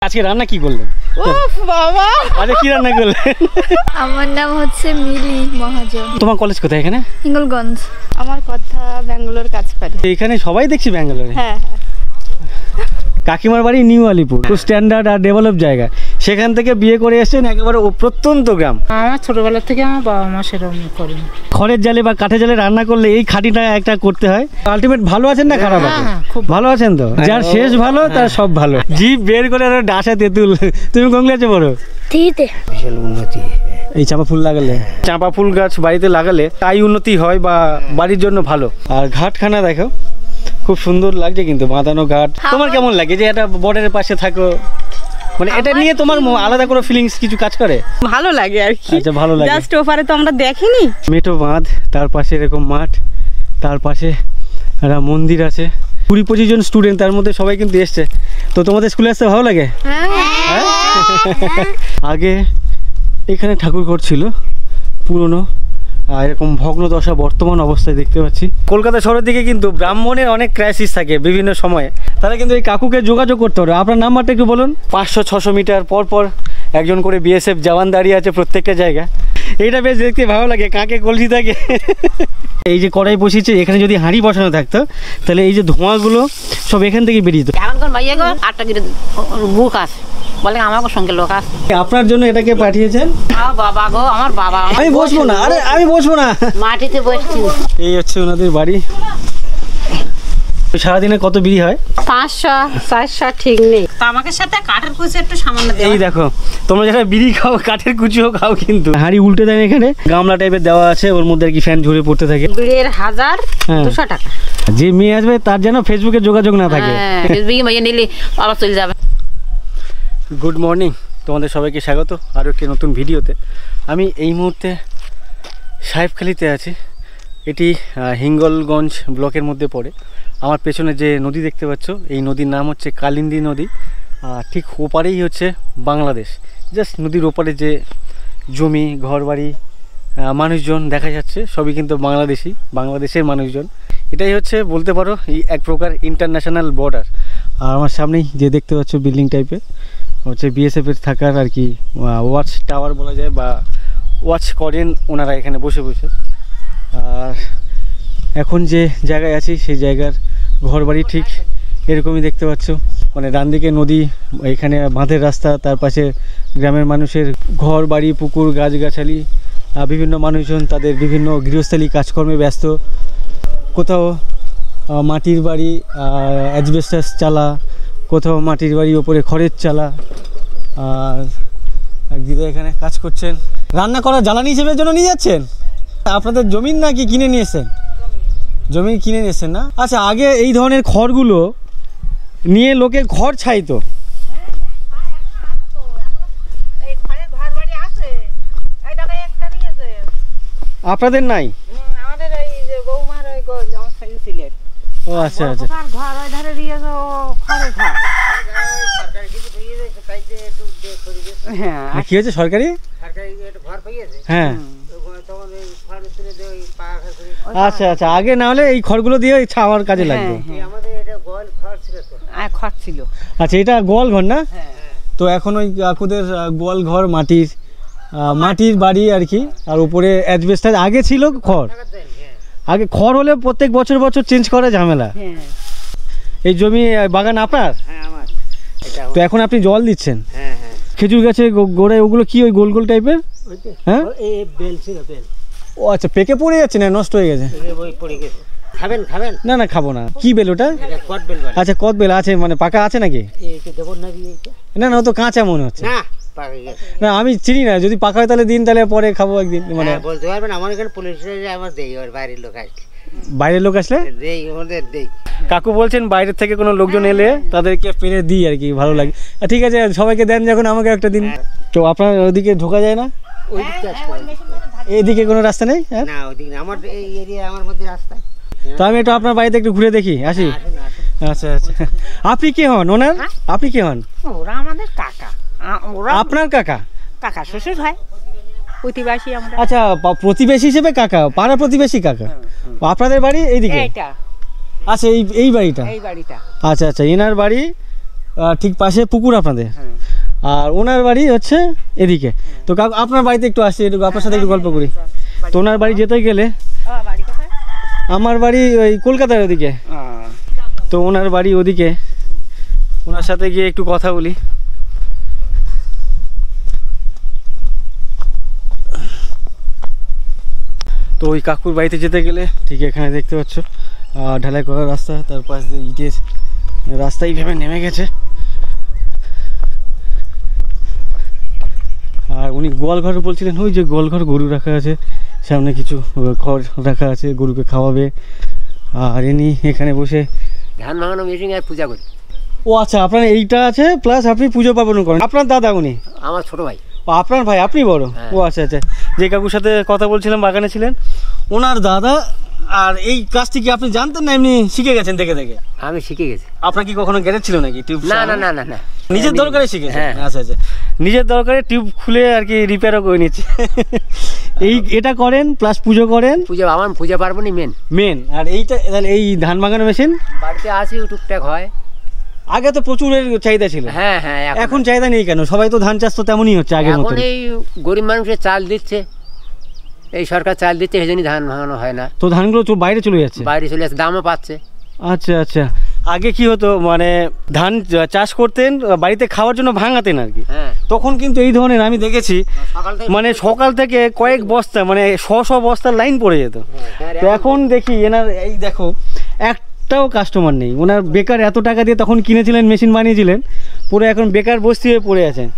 আজকে রান্না কি করলেন? উফ বাবা, আরে কি রান্না করলেন? আমার নাম হচ্ছে মিলি মহাজন। তোমার কলেজ কোথায়? এখানে হিঙ্গলগঞ্জ। আমার কথা ব্যাঙ্গালোর কাজ পারি। এখানে সবাই দেখছি ব্যাঙ্গালোরে। হ্যাঁ হ্যাঁ। কাকিমার বাড়ি নিউ আলিপুর, খুব স্ট্যান্ডার্ড আর ডেভেলপ জায়গা। সেখান থেকে বিয়ে করে এসেছেন একেবারে প্রত্যন্ত গ্রাম। আমার ছোটবেলা থেকে আমার বাবা মা সেরকম করেন। খড়ের জালে বা কাঠের জালে রান্না করলে এই খাঁটিটা একটা করতে হয়। আলটিমেট ভালো আছেন না খারাপ আছেন? খুব ভালো আছেন তো? যার শেষ ভালো তার সব ভালো। জিভ বের করে আর ডাসা তেঁতুল। তুমি কোন ক্লাসে পড়ো? থ্রিতে। বিশাল উন্নতি। এই চাঁপা ফুল লাগালে, চাঁপা ফুল গাছ বাড়িতে লাগালে তাই উন্নতি হয় বা বাড়ির জন্য ভালো। আর ঘাটখানা দেখো খুব সুন্দর লাগছে কিন্তু বাঁধানো ঘাট। তোমার কেমন লাগে যে এটা বর্ডারের পাশে থাকো? মানে এটা নিয়ে তোমার আলাদা করে ফিলিংস কিছু কাজ করে? ভালো লাগে আর কি। আচ্ছা, ভালো লাগে। জাস্ট ওপারে তো আমরা দেখিনি। মেটো বাঁধ, তার পাশে এরকম মাঠ, তার পাশে একটা মন্দির আছে। 20-25 জন স্টুডেন্ট, তার মধ্যে সবাই কিন্তু এসছে। তো তোমাদের স্কুলে আসতে ভালো লাগে? হ্যাঁ। আগে এখানে ঠাকুরঘর ছিল পুরনো, আর এরকম ভগ্নদশা বর্তমান অবস্থায় দেখতে পাচ্ছি। কলকাতা শহরের দিকে কিন্তু ব্রাহ্মণের অনেক ক্রাইসিস থাকে বিভিন্ন সময়ে। তারা কিন্তু এই কাকুকে যোগাযোগ করতে পারে। আপনার নাম্বারটা একটু বলুন। 500-600 মিটার পর পর একজন করে বিএসএফ জওয়ান দাঁড়িয়ে আছে প্রত্যেকটা জায়গায়। এইটা বেশ দেখতে ভালো লাগে, কাকে কলসি থাকে। এই যে কড়াই বসিয়েছে, এখানে যদি হাঁড়ি বসানো থাকতো তাহলে এই যে ধোঁয়াগুলো সব এখান থেকে বেরিয়ে যেত। বলে আমাকে সঙ্গে লোক আছে। আপনার জন্য এটাকে পাঠিয়েছেন? বাবা গো, আমার বাবা। আমি বসবো না, আরে আমি বসবো না, মাটিতে বসছি। এই হচ্ছে ওনাদের বাড়ি। সারাদিনে কত বিড়ি হয়? 500-400 ঠিক নেই। আমাকে সাথে কাঠের কুচি একটু সামান্য। এই দেখো, তোমরা যারা বিড়ি খাও কাঠের কুচিও খাও কিন্তু। হাঁড়ি উল্টে দেন, এখানে গামলা টাইপের দেওয়া আছে, ওর মধ্যে আর কি ফ্যান ঝরে পড়তে থাকে। বিড়ির 1200 টাকা। যে মেয়ে আসবে তার যেন ফেসবুকে যোগাযোগ না থাকে। ফেসবুকে মাইয়া নিলে আবার চলে যাবে। গুড মর্নিং, তোমাদের সবাইকে স্বাগত আরও একটি নতুন ভিডিওতে। আমি এই মুহূর্তে সাহেবখালীতে আছি। এটি হিঙ্গলগঞ্জ ব্লকের মধ্যে পড়ে। আমার পেছনে যে নদী দেখতে পাচ্ছ, এই নদীর নাম হচ্ছে কালিন্দী নদী। ঠিক ওপারেই হচ্ছে বাংলাদেশ। জাস্ট নদীর ওপারে যে জমি, ঘরবাড়ি, মানুষজন দেখা যাচ্ছে সবই কিন্তু বাংলাদেশের মানুষজন। এটাই হচ্ছে বলতে পারো এই এক প্রকার ইন্টারন্যাশনাল বর্ডার। আর আমার সামনেই যে দেখতে পাচ্ছ বিল্ডিং টাইপের হচ্ছে বিএসএফের থাকার আর কি ওয়াচ টাওয়ার বলা যায়, বা ওয়াচ করেন ওনারা এখানে বসে বসে। আর এখন যে জায়গায় আছি সেই জায়গার ঘরবাড়ি ঠিক এরকমই দেখতে পাচ্ছ। মানে ডান দিকে নদী, এখানে বাঁধের রাস্তা, তার পাশে গ্রামের মানুষের ঘর বাড়ি, পুকুর, গাছগাছালি, বিভিন্ন মানুষজন তাদের বিভিন্ন গৃহস্থালী কাজকর্মে ব্যস্ত। কোথাও মাটির বাড়ি, অ্যাজবেস্টাস চালা, কোথাও মাটির বাড়ি ওপরে খড়ের চালা। আর দিদা এখানে কাজ করছেন। রান্না করা জ্বালানি হিসেবে জন্য নিয়ে যাচ্ছেন? আপনাদের জমিন নাকি কিনে নিয়েছেন? জমি কিনে নিয়েছেন না? আচ্ছা, আগে এই ধরনের খড়গুলো নিয়ে লোকে ঘর ছাইতো। আপনাদের নাই? ও আচ্ছা আচ্ছা। কি হয়েছে? সরকারি? হ্যাঁ। আচ্ছা আচ্ছা, আগে না হলে এই খড়গুলো দিয়ে ছাওয়ার কাজে লাগবে। আচ্ছা, এটা গোয়াল ঘর না? তো এখন ওই কাকুদের গোয়াল ঘর মাটির বাড়ি আর কি। আর উপরে অ্যাজবেস্টাস। আগে ছিল খড়। আগে খড় হলে প্রত্যেক বছর চেঞ্জ করা ঝামেলা। এই জমি বাগান আপনার? তো এখন আপনি জল দিচ্ছেন? খেজুর গাছে গোড়ায় ওগুলো কি ওই গোল গোল টাইপের? হ্যাঁ, ও আচ্ছা, পেকে পড়ে যাচ্ছে না নষ্ট হয়ে গেছে? না না, খাবো না। কি বেল ওটা? আচ্ছা, কদবেল আছে, মানে পাকা আছে নাকি? না না, ও তো কাঁচা মনে হচ্ছে। না, আমি চিনি না। যদি পাকা হয় তাহলে দিন, তাহলে পরে খাবো একদিন। মানে বলতে পারবেন, আমার এখানে পুলিশে আমার দেই, আর বাইরের লোক আসলে, বাইরের লোক আসলে দেই, ওদের দেই। কাকু বলছেন বাইরের থেকে কোনো লোকজন এলে তাদেরকে পেরে দিই আর কি, ভালো লাগে। ঠিক আছে, সবাইকে দেন যখন, আমাকে একটা দিন। তো আপনার ওদিকে ঢোকা যায় না? এইদিকে কোনো রাস্তা নেই? না, ওদিকে আমার এই এরিয়া, আমার মধ্যে রাস্তা। তো আমি একটু আপনার বাড়িতে একটু ঘুরে দেখি, আসি। আচ্ছা আচ্ছা। আপনি কে হন ওনার? আপনি কে হন? ওরা আমাদের কাকা। আপনার কাকা? কাকা শ্বশুর হয়, প্রতিবেশী আমরা। আচ্ছা, প্রতিবেশী হিসেবে কাকা, পাড়া প্রতিবেশী কাকা। আপনাদের বাড়ি এইদিকে? এইটা। আচ্ছা, এই বাড়িটা? এই বাড়িটা। আচ্ছা আচ্ছা, এনার বাড়ি ঠিক পাশে পুকুর আপনাদের, আর ওনার বাড়ি হচ্ছে এদিকে। তো কাকু আপনার বাড়িতে একটু আসি, একটু আপনার সাথে একটু গল্প করি। তো ওনার বাড়ি যেতে গেলে আমার বাড়ি ওই কলকাতার ওদিকে, তো ওনার বাড়ি ওদিকে, ওনার সাথে গিয়ে একটু কথা বলি। তো ওই কাকুর বাড়িতে যেতে গেলে ঠিক এখানে দেখতে পাচ্ছ ঢালাই করা রাস্তা, তার পাশ দিয়ে ইটের রাস্তা এইভাবে নেমে গেছে। আর উনি গোয়ালঘর বলছিলেন, ওই যে গোয়ালঘর, গরু রাখা আছে সামনে, কিছু খড় রাখা আছে, গরুকে খাওয়াবে। আর ইনি এখানে বসে ধান ভাঙানো মেশিন আর পূজা করি। ও আচ্ছা, আপনার এইটা আছে প্লাস আপনি পুজো পার্বণ করেন। আপনার দাদা উনি? আমার ছোট ভাই। ও আপনার ভাই, আপনি বড়? ও আচ্ছা আচ্ছা, যে কাকুর সাথে কথা বলছিলাম বাগানে ছিলেন, ওনার দাদা। আর এই কাজটি কি আপনি জানতেন না এমনি শিখে গেছেন দেখে দেখে? আমি শিখে গেছি। আপনার কি কখনো গ্যারেজ ছিল নাকি টিউব? না না না না না, নিজের দরকারে শিখেছেন? হ্যাঁ। আচ্ছা আচ্ছা, নিজের দরকারে টিউব খুলে আর কি রিপেয়ারও করে নিচ্ছে। এটা করেন প্লাস পুজো করেন? পূজা আমার পূজা পার্বণই মেন। আর এইটা তাহলে এই ধান ভাঙানো মেশিন বাড়িতে আসি, টুকটাক হয়। আগে তো প্রচুরের চাহিদা ছিল। হ্যাঁ হ্যাঁ, এখন চাহিদা নেই কেন? সবাই তো ধান চাষ তো তেমনই হচ্ছে আগের মতো। এখন এই গরিব মানুষের চাল দিচ্ছে, এই সরকার চাল দিচ্ছে, সেই জন্য ধান ভাঙানো হয় না। তো ধানগুলো বাইরে চলে যাচ্ছে? বাইরে চলে যাচ্ছে, দামও পাচ্ছে। আচ্ছা আচ্ছা, আগে কি হতো মানে ধান চাষ করতেন বাড়িতে খাওয়ার জন্য ভাঙাতেন আর কি। হ্যাঁ, তখন কিন্তু এই ধরনের আমি দেখেছি, সকাল থেকে মানে সকাল থেকে কয়েক বস্তা, মানে শ বস্তার লাইন পড়ে যেত। তো এখন দেখি এনার এই দেখো একটাও কাস্টমার নেই। ওনার বেকার এত টাকা দিয়ে তখন কিনেছিলেন, মেশিন বানিয়েছিলেন, পুরো এখন বেকার বস্তি হয়ে পড়ে আছেন।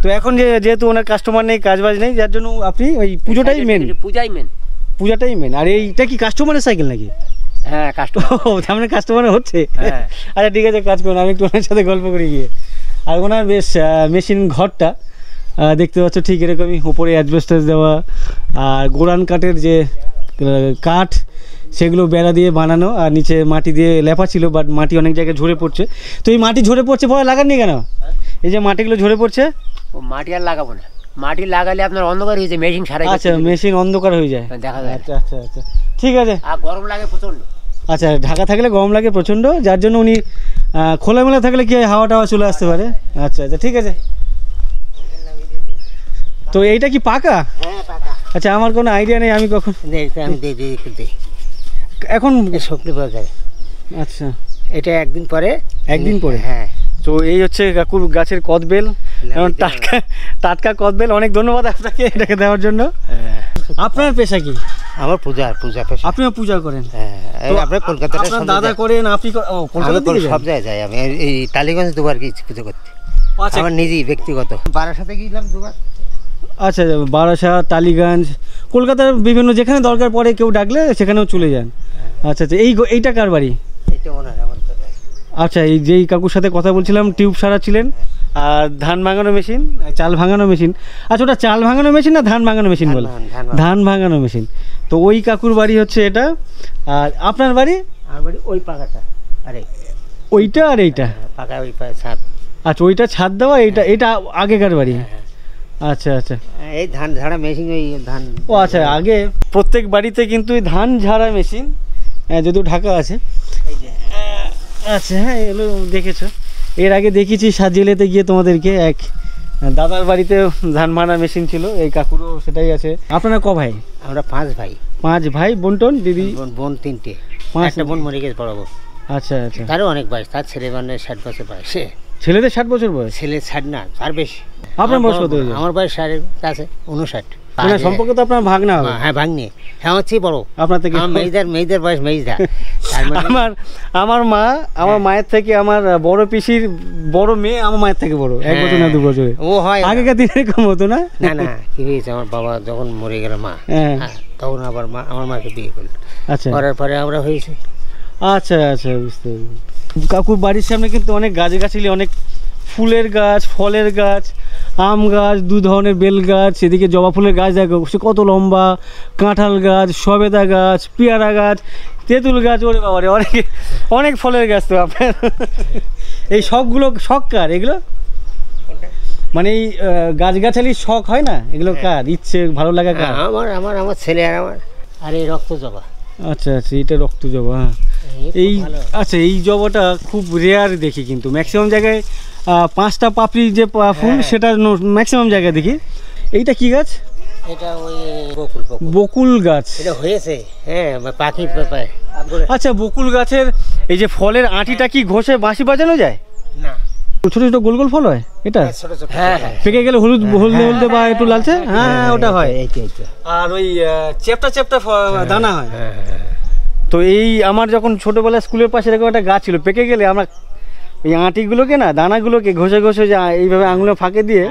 তো এখন যেহেতু ওনার কাস্টমার নেই, কাজবাজ নেই, যার জন্য আপনি ওই পুজোটাই মেন। পূজাটাই মেন। আর এইটা কি কাস্টমারের সাইকেল নাকি? হ্যাঁ, কাস্টমার। সামনে কাস্টমার হচ্ছে। হ্যাঁ। আচ্ছা ঠিক আছে, কাজ করুন, আমি একটু ওনার সাথে গল্প করি গিয়ে। আর ওনার বেশ মেশিন ঘরটা দেখতে পাচ্ছ ঠিক এরকমই, উপরে অ্যাডজেস্টার দেওয়া, আর গোরান কাঠের যে কাঠ সেগুলো বেড়া দিয়ে বানানো, আর নিচে মাটি দিয়ে লেপা ছিল, বাট মাটি অনেক জায়গায় ঝরে পড়ছে। তো এই মাটি ঝরে পড়ছে পরে লাগাননি কেন? এই যে মাটিগুলো ঝরে পড়ছে। ও মাটি আর লাগাবো না, মাটি লাগালে আপনার অন্ধকার হয়ে যায়, মেশিন সারাই। আচ্ছা, মেশিন অন্ধকার হয়ে যায়, দেখা যায়। আচ্ছা আচ্ছা আচ্ছা, ঠিক আছে। আর গরম লাগে প্রচন্ড। আচ্ছা, ঢাকা থাকলে গরম লাগে প্রচণ্ড, যার জন্য উনি খোলামেলা থাকলে কি হাওয়া টাওয়া চলে আসতে পারে। আচ্ছা আচ্ছা, ঠিক আছে। তো এইটা কি পাকা? হ্যাঁ, পাকা। আচ্ছা, আমার কোনো আইডিয়া নেই, আমি কখন আমি দিই এখন শুকনো পাওয়া যায়। আচ্ছা, এটা একদিন পরে। হ্যাঁ। তো এই হচ্ছে কাকুর গাছের কদবেল, এখন টাটকা টাটকা কদবেল। অনেক ধন্যবাদ আপনাকে এটাকে দেওয়ার জন্য। আপনার পেশা কি? আমার পূজা পেশা। আপনিও পূজা করেন? হ্যাঁ, আপনার কলকাতাটা আপনার দাদা করেন, আপনি সব জায়গায় যাই। আমি এই টালিগঞ্জ দুবার গিয়েছি পুজো করতে, আমার নিজেই ব্যক্তিগত। বারাসাতে গিয়েছিলাম দুবার। আচ্ছা, বারাসাত, টালিগঞ্জ, কলকাতার বিভিন্ন যেখানে দরকার পড়ে কেউ ডাকলে সেখানেও চলে যান। আচ্ছা আচ্ছা, এইটা কার বাড়ি? এটা মনে হয় আমার। আচ্ছা, এই যেই কাকুর সাথে কথা বলছিলাম টিউব সারাচ্ছিলেন, আর ধান ভাঙানো মেশিন, চাল ভাঙানো মেশিন। আচ্ছা, ওটা চাল ভাঙানো মেশিন না ধান ভাঙানো মেশিন বলে? ধান ভাঙানো মেশিন। তো ওই কাকুর বাড়ি হচ্ছে এটা। আর আপনার বাড়ি? আমার বাড়ি ওই পাকাটা, আরে ওইটা আর এইটা পাকা, ওই ছাদ। আচ্ছা, ওইটা ছাদ দেওয়া, এটা আগেকার বাড়ি। আচ্ছা আচ্ছা, এই ধান ঝাড়া মেশিন, ওই ধান। ও আচ্ছা, আগে প্রত্যেক বাড়িতে কিন্তু এই ধান ঝাড়া মেশিন, যদিও ঢাকা আছে। আচ্ছা, হ্যাঁ, এগুলো দেখেছো। এর আগে দেখেছি সাজিয়েলেতে গিয়ে তোমাদেরকে, এক দাদার বাড়িতে ধান ভাঙা মেশিন ছিল, এই কাকুরও সেটাই আছে। আপনারা ক ভাই? আমরা 5 ভাই। 5 ভাই, বোন দিদি? বোন 3টে। 5 একটা বোন মরে গেছে, বড় বোন। আচ্ছা আচ্ছা, তারও অনেক বয়স, তার ছেলে মানে 60 বছর বয়স। ছেলেদের 60 বছর বয়স? ছেলে 60 না, তার বেশি। আপনার বয়স কত? আমার বয়স 60 কাছে 59। মানে সম্পর্কে তো আপনার ভাগনা হবে? হ্যাঁ, ভাগ্নে। হ্যাঁ, হচ্ছে বড় আপনার থেকে। মেয়েদের বয়স মেয়েদা। আমার মা, আমার মায়ের থেকে আমার বড় পিসির বড় মেয়ে আমার মায়ের থেকে বড়, 1 বছর না 2 বছরে। ও হয়, আগেকার দিনে এরকম হতো না? না না, কি হয়েছে, আমার বাবা যখন মরে গেল মা, তখন আবার আমার মাকে বিয়ে করলো। আচ্ছা, করার পরে আমরা হয়েছে। আচ্ছা আচ্ছা, বুঝতে পারছি। কাকুর বাড়ির সামনে কিন্তু অনেক গাছগাছালি, অনেক ফুলের গাছ, ফলের গাছ, আম গাছ, 2 ধরনের বেল গাছ, এদিকে জবা ফুলের গাছ দেখো সে কত লম্বা, কাঁঠাল গাছ, সবেদা গাছ, পেয়ারা গাছ, তেঁতুল গাছ। ওরে বাবারে, অনেক ফলের গাছ তো আপনার। এই শখগুলো শখ কার এগুলো? মানে এই গাছগাছালির শখ হয় না, এগুলো কার? ইচ্ছে ভালো লাগা কার? আমার ছেলে আর আমার। আর এই রক্ত জবা। আচ্ছা আচ্ছা, এটা রক্ত জবা। হ্যাঁ, এই আচ্ছা, এই জবাটা খুব রেয়ার দেখি, কিন্তু ম্যাক্সিমাম জায়গায় 5টা পাপড়ি যে ফুল সেটা ম্যাক্সিমাম জায়গায় দেখি। এইটা কি গাছ? এটা ওই বকুল বকুল গাছ। এটা হয়েছে, হ্যাঁ পাখি আচ্ছা, বকুল গাছের এই যে ফলের আঁটিটা কি ঘষে বাঁশি বাজানো যায়? না, ছোট ছোট গোল গোল ফল হয় এটা? ছোট ছোট, হ্যাঁ হ্যাঁ, পেকে গেলে হলুদ হলদে হলদে বা একটু লালচে, হ্যাঁ ওটা হয়। এইটা আর ওই চ্যাপটা চ্যাপটা দানা হয়। তো এই আমার যখন ছোটবেলায় স্কুলের পাশে এরকম একটা গাছ ছিল, পেকে গেলে আমরা এই আঁটিগুলোকে না দানাগুলোকে ঘষে ঘষে এইভাবে আঙুলে ফাঁকে দিয়ে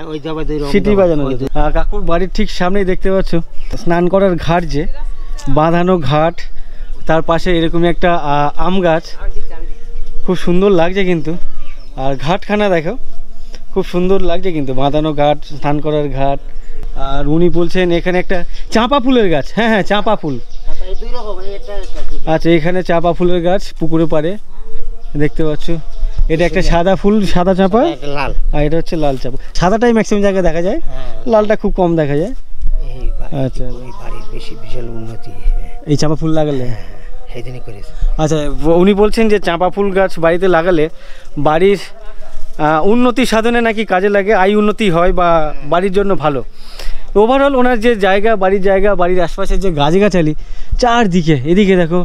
সিটি বাজানো যেত। কাকুর বাড়ির ঠিক সামনেই দেখতে পাচ্ছ স্নান করার ঘাট, যে বাঁধানো ঘাট, তার পাশে এরকমই একটা আম গাছ, খুব সুন্দর লাগছে কিন্তু। আর ঘাটখানা দেখো, খুব সুন্দর লাগছে কিন্তু, বাঁধানো ঘাট, স্নান করার ঘাট। আর উনি বলছেন এখানে একটা চাঁপা ফুলের গাছ। হ্যাঁ হ্যাঁ, চাঁপা ফুল। আচ্ছা, এখানে চাঁপা ফুলের গাছ পুকুরে পাড়ে দেখতে পাচ্ছ। এটা একটা সাদা ফুল, সাদা চাঁপা, লাল, আর এটা হচ্ছে লাল চাঁপা। সাদাটাই ম্যাক্সিমাম জায়গায় দেখা যায়, লালটা খুব কম দেখা যায়। আচ্ছা, বেশি বিশাল উন্নতি এই চাঁপা ফুল লাগালে। আচ্ছা, উনি বলছেন যে চাঁপা ফুল গাছ বাড়িতে লাগালে বাড়ির উন্নতি সাধনে নাকি কাজে লাগে, আয় উন্নতি হয় বা বাড়ির জন্য ভালো। ওভারঅল ওনার যে জায়গা, বাড়ির জায়গা, বাড়ির আশপাশের যে গাছগাছালি চারদিকে, এদিকে দেখো,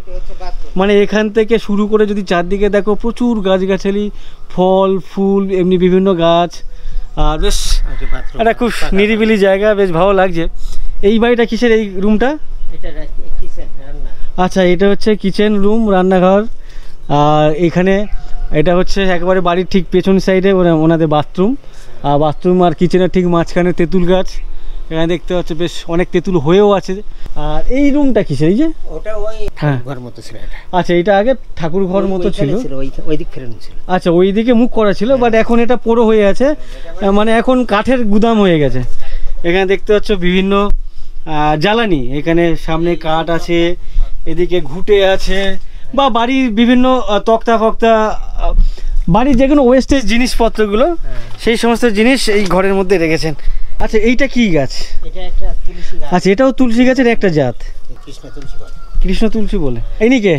মানে এখান থেকে শুরু করে যদি চারদিকে দেখো প্রচুর গাছগাছালি, ফল ফুল, এমনি বিভিন্ন গাছ। আর বেশ একটা খুব নিরিবিলি জায়গা, বেশ ভালো লাগছে। এই বাড়িটা কিসের, এই রুমটা? আচ্ছা, এটা হচ্ছে কিচেন রুম, রান্নাঘর। আর এখানে এটা হচ্ছে একেবারে বাড়ির ঠিক পেছন সাইডে ওনাদের বাথরুম। আর বাথরুম আর কিচেনের ঠিক মাঝখানে তেঁতুল গাছ এখানে দেখতে পাচ্ছি, বেশ অনেক তেঁতুল হয়েও আছে। আর এই রুমটা কিসের? এই যে ওটা ওই ঠাকুর মতো ছিল এটা। আচ্ছা, এটা আগে ঠাকুর ঘর মতো ছিল, ওই দিক ফেরানো ছিল। আচ্ছা, ওই দিকে মুখ করা ছিল, বাট এখন এটা পোড়ো হয়ে আছে, মানে এখন কাঠের গুদাম হয়ে গেছে। এখানে দেখতে পাচ্ছ বিভিন্ন জ্বালানি, এখানে সামনে কাঠ আছে, এদিকে ঘুঁটে আছে, বা বাড়ির বিভিন্ন তক্তা ফক্তা, বাড়ির যে কোনো ওয়েস্টেজ জিনিসপত্রগুলো, সেই সমস্ত জিনিস এই ঘরের মধ্যে রেখেছেন। আচ্ছা, এইটা কি গাছ? এটা একটা তুলসী গাছ। আচ্ছা, এটাও তুলসী গাছের একটা জাত, কৃষ্ণ তুলসী বলে। কৃষ্ণ তুলসী বলে। ইনি কে?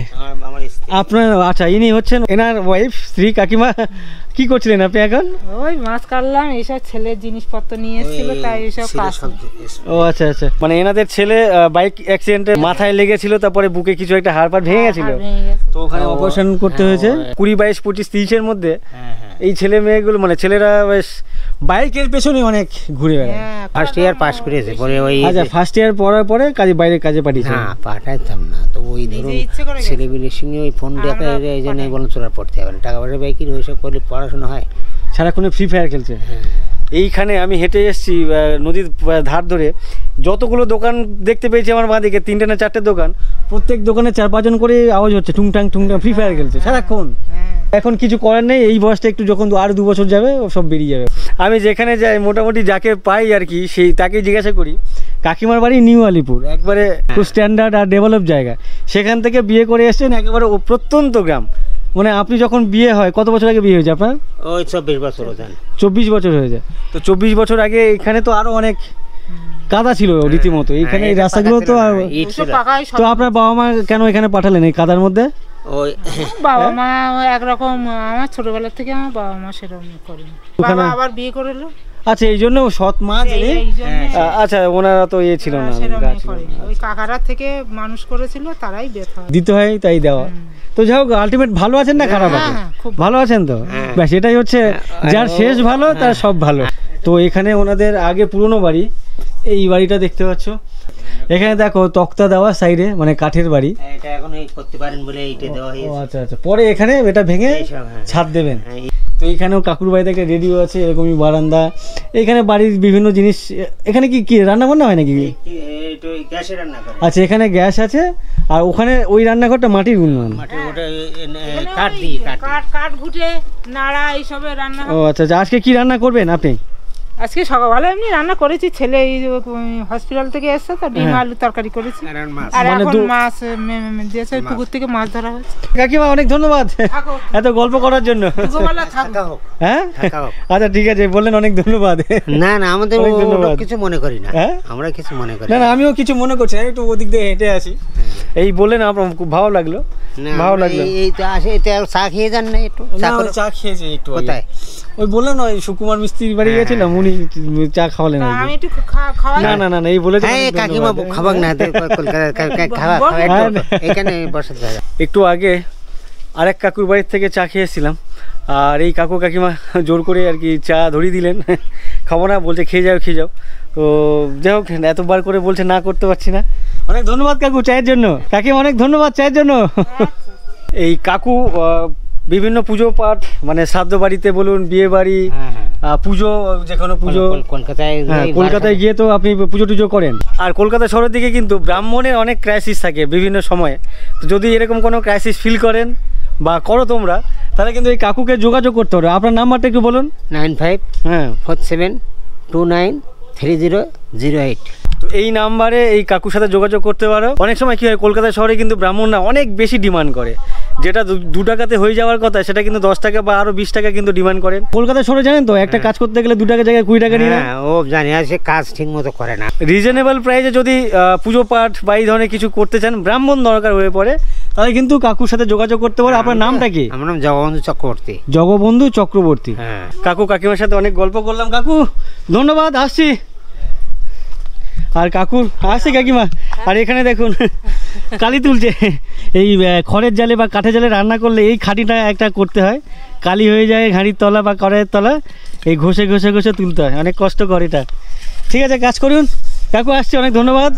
আমার স্ত্রী। আপনার? আচ্ছা, ইনি হচ্ছেন এনার ওয়াইফ, স্ত্রী। কাকিমা, কি করছিলেন আপনি এখন? ওই মাছ কাটলাম, এইসব ছেলের জিনিসপত্র নিয়ে এসেছিল, তাই এইসব কাজ। ও আচ্ছা আচ্ছা, মানে এনাদের ছেলে বাইক অ্যাক্সিডেন্টে মাথায় লেগেছিল, তারপরে বুকে কিছু একটা হাড় ভেঙে গেছিল, তো ওখানে অপারেশন করতে হয়েছে। 20, 22, 25, 30-এর মধ্যে এই ছেলে মেয়েগুলো, মানে ছেলেরা বেশ বাইকের পেছনে অনেক ঘুরে বেড়ায়। ফার্স্ট ইয়ার পাস করেছে, পরে ওই আচ্ছা, ফার্স্ট ইয়ার পড়ার পরে বাইরের কাজে পাঠিয়েছে? না, পাঠাইতাম না, তো ওই ধরুন ছেলেপিলের সঙ্গে ওই ফোন দেখা, এই জন্য বললাম চোরা পড়তে হবে না, টাকা পয়সা বাইকের ওইসব করলে পড়াশোনা হয়। সারাক্ষণ ফ্রি ফায়ার খেলছে। এইখানে আমি হেঁটে এসেছি নদীর ধার ধরে, যতগুলো দোকান দেখতে পেয়েছি আমার বাঁদিকে, 3টে না 4টে দোকান, প্রত্যেক দোকানে 4-5 জন করে আওয়াজ হচ্ছে, টুংটাং টুংটাং, ফ্রি ফায়ার খেলছে সারাক্ষণ। এখন কিছু করার নেই, এই বয়সটা একটু যখন আর 2 বছর যাবে সব বেরিয়ে যাবে। আমি যেখানে যাই মোটামুটি যাকে পাই আর কি, সেই তাকেই জিজ্ঞাসা করি। কাকিমার বাড়ি নিউ আলিপুর, একবারে খুব স্ট্যান্ডার্ড আর ডেভেলপ জায়গা। সেখান থেকে বিয়ে করে এসেছেন একেবারে প্রত্যন্ত গ্রাম। মানে আপনি যখন বিয়ে হয়, কত বছর আগে বিয়ে হয়েছে আপনার? ওই 24 বছর হয়েছে। 24 বছর হয়ে যায়। তো 24 বছর আগে এখানে তো আরো অনেক কাদা ছিল রীতিমতো, এইখানে এই রাস্তাগুলো তো। তো আপনার বাবা মা কেন এখানে পাঠালেন এই কাদার মধ্যে? ওই বাবা মা একরকম, আমার ছোটবেলা থেকে আমার বাবা মা সেরকম করেন, বাবা আবার বিয়ে করলো। আচ্ছা, এই জন্য সৎ মা যিনি, আচ্ছা, ওনারা তো ইয়ে ছিল না, ওই কাকারা থেকে মানুষ করেছিল, তারাই দিতে হয়, তাই দেওয়া। তো যাই হোক, আলটিমেট ভালো আছেন না খারাপ আছেন? ভালো আছেন তো, ব্যাস এটাই হচ্ছে, যার শেষ ভালো তার সব ভালো। তো এখানে ওনাদের আগে পুরনো বাড়ি, এই বাড়িটা দেখতে পাচ্ছ। এখানে দেখো তক্তা দেওয়া সাইডে, মানে কাঠের বাড়ি। এটা এখন এই করতে পারেন বলে এইটা দেওয়া হয়েছে। আচ্ছা আচ্ছা, পরে এখানে এটা ভেঙে ছাদ দেবেন। তো এইখানেও কাকুর বাড়িতে একটা রেডিও আছে, এরকমই বারান্দা। এখানে বাড়ির বিভিন্ন জিনিস। এখানে কি কি রান্না বান্না হয় নাকি? আচ্ছা, এখানে গ্যাস আছে, আর ওখানে ওই রান্নাঘরটা মাটির উন্নয়ন, কাঠ ঘুটে নাড়া এইসবে রান্না। ও আচ্ছা, আজকে কি রান্না করবেন আপনি? আজকে সকালবেলা এমনি রান্না করেছি, ছেলে এই হসপিটাল থেকে এসছে তো, ডিম আলু তরকারি করেছি, আর এখন মাছ দিয়েছে, পুকুর থেকে মাছ ধরা হয়েছে। কাকিমা, অনেক ধন্যবাদ এত গল্প করার জন্য। হ্যাঁ, আচ্ছা ঠিক আছে, বললেন, অনেক ধন্যবাদ। না না, আমাদের কিছু মনে করি না, আমরা কিছু মনে করি না। আমিও কিছু মনে করছি না, একটু ওদিক দিয়ে হেঁটে আসি, এই বললেন, আমার খুব ভালো লাগলো। না, ভালো লাগলো। এই তো আসে, এটা চা খেয়ে যান না একটু? চা করে- চা খেয়েছি একটু আগে। কোথায়? ওই বললেন না, ওই সুকুমার মিস্ত্রির বাড়ি গেছিলাম, উনি চা খাওয়ালেন আর কি। আমি একটু খাওয়াই। না এই বলেছে। হ্যাঁ, কাকিমা খাবাক না, কলকাতা খাওয়া এখানে বসাতে হবে। একটু আগে আরেক কাকুর বাড়ির থেকে চা খেয়েছিলাম, আর এই কাকু কাকিমা জোর করে আর কি চা ধরিয়ে দিলেন। খাবো না বলছে, খেয়ে যাও। তো যাই হোক, এতবার করে বলছে, না করতে পারছি না। অনেক ধন্যবাদ কাকু চায়ের জন্য, কাকিমা অনেক ধন্যবাদ চায়ের জন্য। এই কাকু বিভিন্ন পুজো পাঠ, মানে শ্রাদ্ধ বাড়িতে বলুন, বিয়ে বাড়ি, পুজো, যে কোনো পুজো, কলকাতায় গিয়ে তো আপনি পুজো টুজো করেন। আর কলকাতা শহরের দিকে কিন্তু ব্রাহ্মণের অনেক ক্রাইসিস থাকে বিভিন্ন সময়ে। তো যদি এরকম কোনো ক্রাইসিস ফিল করেন বা করো তোমরা, তাহলে কিন্তু এই কাকুকে যোগাযোগ করতে হবে। আপনার নাম্বারটা একটু বলুন। 9547293008। তো এই নাম্বারে এই কাকুর সাথে যোগাযোগ করতে পারো। অনেক সময় কী হয়, কলকাতা শহরে কিন্তু ব্রাহ্মণরা অনেক বেশি ডিমান্ড করে, যেটা 2 টাকাতে হয়ে যাওয়ার কথা সেটা কিন্তু 10 টাকা বা আরও 20 টাকা কিন্তু ডিমান্ড করেন। কলকাতা শহরে জানেন তো, একটা কাজ করতে গেলে 2 টাকার জায়গায় 20 টাকা নিয়ে নেয়। ও জানি, আর সে কাজ ঠিক মতো করে না। রিজনেবল প্রাইসে যদি পুজো পাঠ বা এই ধরনের কিছু করতে চান, ব্রাহ্মণ দরকার হয়ে পড়ে, তাহলে কিন্তু কাকুর সাথে যোগাযোগ করতে পারো। আপনার নামটা কি? আমার নাম জগবন্ধু চক্রবর্তী। জগবন্ধু চক্রবর্তী। হ্যাঁ। কাকু কাকিমার সাথে অনেক গল্প করলাম। কাকু ধন্যবাদ, আসছি। আর কাকুর আসছে কাকিমা। আর এখানে দেখুন কালি তুলছে। এই খড়ের জালে বা কাঠের জালে রান্না করলে এই খাঁটিটা একটা করতে হয়, কালি হয়ে যায় হাঁড়ির তলা বা কড়াইয়ের তলা, এই ঘষে তুলতে হয়, অনেক কষ্টকর এটা। ঠিক আছে, কাজ করুন। কাকু আসছি, অনেক ধন্যবাদ।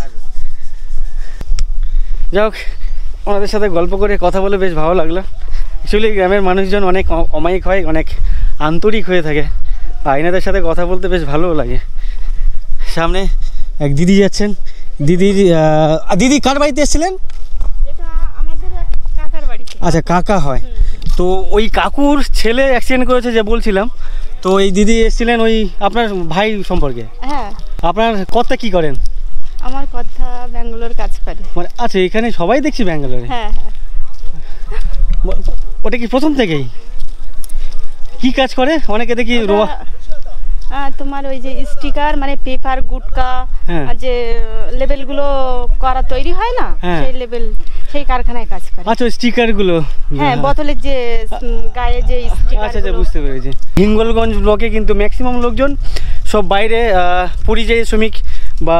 যাক, ওনাদের সাথে গল্প করে কথা বলে বেশ ভালো লাগলো। অ্যাকচুয়ালি গ্রামের মানুষজন অনেক অমায়িক হয়, অনেক আন্তরিক হয়ে থাকে, আর এনাদের সাথে কথা বলতে বেশ ভালো লাগে। সামনে এক দিদি যাচ্ছেন। দিদি কার বাড়িতে এসেছিলেন? আচ্ছা, কাকা হয়। তো ওই কাকুর ছেলে অ্যাক্সিডেন্ট করেছে যে বলছিলাম, তো এই দিদি এসেছিলেন ওই আপনার ভাই সম্পর্কে। হ্যাঁ, আপনার কর্তা কি করেন? আমার কথা ব্যাঙ্গালোর কাজ করে। মানে আচ্ছা, এখানে সবাই দেখছি ব্যাঙ্গালোরে। হ্যাঁ। ওটা কি প্রথম থেকেই? কি কাজ করে? অনেকে দেখি রোয়া। তোমার ওই যে স্টিকার, মানে পেপার, গুটকা, যে লেবেলগুলো করা তৈরি হয় না, সেই লেবেল, সেই কারখানায় কাজ করে। আচ্ছা, স্টিকারগুলো। হ্যাঁ, বোতলের যে গায়ে যে স্টিকার। আচ্ছা, বুঝতে পেরেছি। হিঙ্গলগঞ্জ ব্লকে কিন্তু ম্যাক্সিমাম লোকজন সব বাইরে পরিযায়ী শ্রমিক বা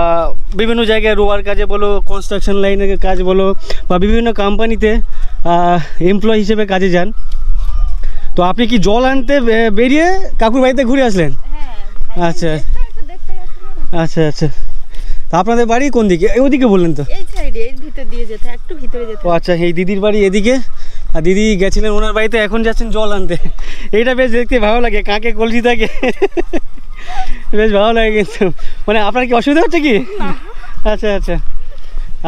বিভিন্ন জায়গায় রোয়ার কাজে বলো, কনস্ট্রাকশন লাইনের কাজ বলো, বা বিভিন্ন কোম্পানিতে এমপ্লয়ি হিসেবে কাজে যান। তো আপনি কি জল আনতে বেরিয়ে কাকুর বাড়িতে ঘুরে আসলেন? আচ্ছা। তা আপনাদের বাড়ি কোন দিকে? ওদিকে বললেন তো? এই সাইডে, এর ভিতর দিয়ে যেতে, একটু ভিতরে যেতে। ও আচ্ছা, এই দিদির বাড়ি এদিকে, আর দিদি গেছিলেন ওনার বাড়িতে, এখন যাচ্ছেন জল আনতে। এইটা বেশ দেখতে ভালো লাগে, কাকে কলসি থাকে, বেশ ভালো লাগে কিন্তু। মানে আপনার কি অসুবিধা হচ্ছে কি? আচ্ছা।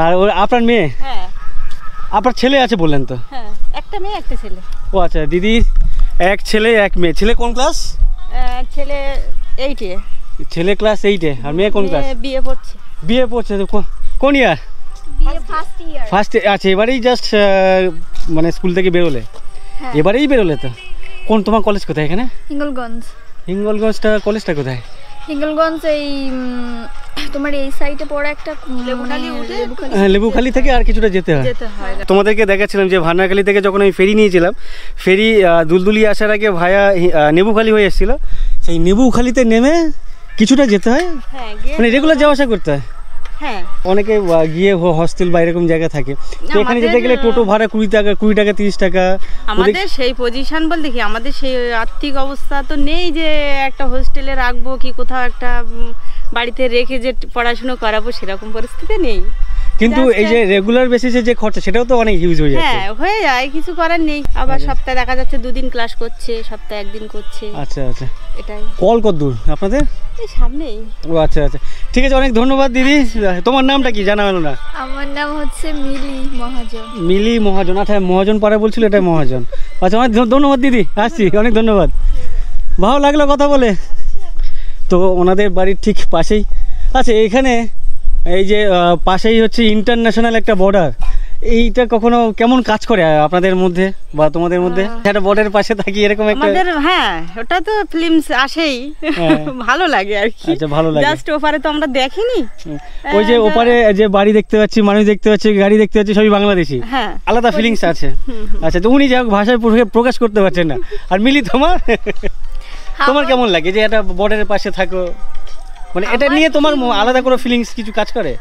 আর আপনার মেয়ে? হ্যাঁ। আপনার ছেলে আছে বললেন তো? হ্যাঁ, একটা মেয়ে একটা ছেলে। ও আচ্ছা, দিদি এক ছেলে এক মেয়ে। ছেলে কোন ক্লাস? ছেলে 8-এ। ছেলে ক্লাস 8-এ, আর মেয়ে কোন ক্লাস? বিয়ে পড়ছে। তো কোন ইয়ার? ফার্স্ট। আচ্ছা, এবারেই জাস্ট মানে স্কুল থেকে বেরোলে? এবারেই বেরোলে তো? তোমার কলেজ কোথায় এখানে? হিঙ্গলগঞ্জটা কলেজটা কোথায়? হিঙ্গলগঞ্জ এই তোমার এই সাইডে পড়ে একটা লেবুখালি থেকে আর কিছুটা যেতে হয়। তোমাদেরকে দেখাচ্ছিলাম যে ভান্নাখালি থেকে যখন আমি ফেরি নিয়েছিলাম, ফেরি দুলদুলি আসার আগে ভায়া নেবুখালি হয়ে এসেছিলো। সেই নেবুখালিতে নেমে কিছুটা যেতে হয়, মানে রেগুলার যাওয়া আসা করতে হয়। হ্যাঁ, অনেকে গিয়ে হস্টেল বা এরকম জায়গা থাকে, তো এখানে যেতে গেলে টোটো ভাড়া 20 টাকা 30 টাকা। আমাদের সেই পজিশন বলতে কি, আমাদের সেই আর্থিক অবস্থা তো নেই যে একটা হোস্টেলে রাখবো কি কোথাও একটা বাড়িতে রেখে যে পড়াশুনো করাবো, সেরকম পরিস্থিতি নেই। কিন্তু এই যে রেগুলার বেসিসে যে খরচা, সেটাও তো অনেক হিউজ হয়ে যায়। হ্যাঁ, হয়ে যায়, কিছু করার নেই। আবার সপ্তাহে দেখা যাচ্ছে 2 দিন ক্লাস করছে, সপ্তাহে 1 দিন করছে। আচ্ছা, এটাই। কল কত দূর আপনাদের? এই সামনেই। ও আচ্ছা, ঠিক আছে, অনেক ধন্যবাদ দিদি। তোমার নামটা কি জানা হলো না? আমার নাম হচ্ছে মিলি মহাজন। মিলি মহাজন। আচ্ছা, মহাজন পাড়া বলছিল, এটা মহাজন। আচ্ছা, অনেক ধন্যবাদ দিদি, আসছি, অনেক ধন্যবাদ। ভালো লাগলো কথা বলে। তো ওনাদের বাড়ির ঠিক পাশেই। আচ্ছা, এখানে এই যে পাশেই হচ্ছে ইন্টারন্যাশনাল একটা বর্ডার, এইটা কখনো কেমন কাজ করে আপনাদের মধ্যে বা তোমাদের মধ্যে, একটা বোর্ডের পাশে থাকি এরকম একটা? আমাদের হ্যাঁ ওটা তো ফিল্মস আসেই, ভালো লাগে আর কি। আচ্ছা, ভালো লাগে। জাস্ট ওপারে তো আমরা দেখিনি, ওই যে ওপারে যে বাড়ি দেখতে পাচ্ছি, মানুষ দেখতে পাচ্ছি, গাড়ি দেখতে পাচ্ছি, সবই বাংলাদেশি, হ্যাঁ আলাদা ফিলিংস আছে। আচ্ছা, তো উনি যাই হোক ভাষায় প্রকাশ করতে পারছেন না। আর মিলি তোমার তোমার কেমন লাগে যে একটা বর্ডারের পাশে থাকো, মানে এটা নিয়ে তোমার আলাদা কোনো ফিলিংস কিছু কাজ করে?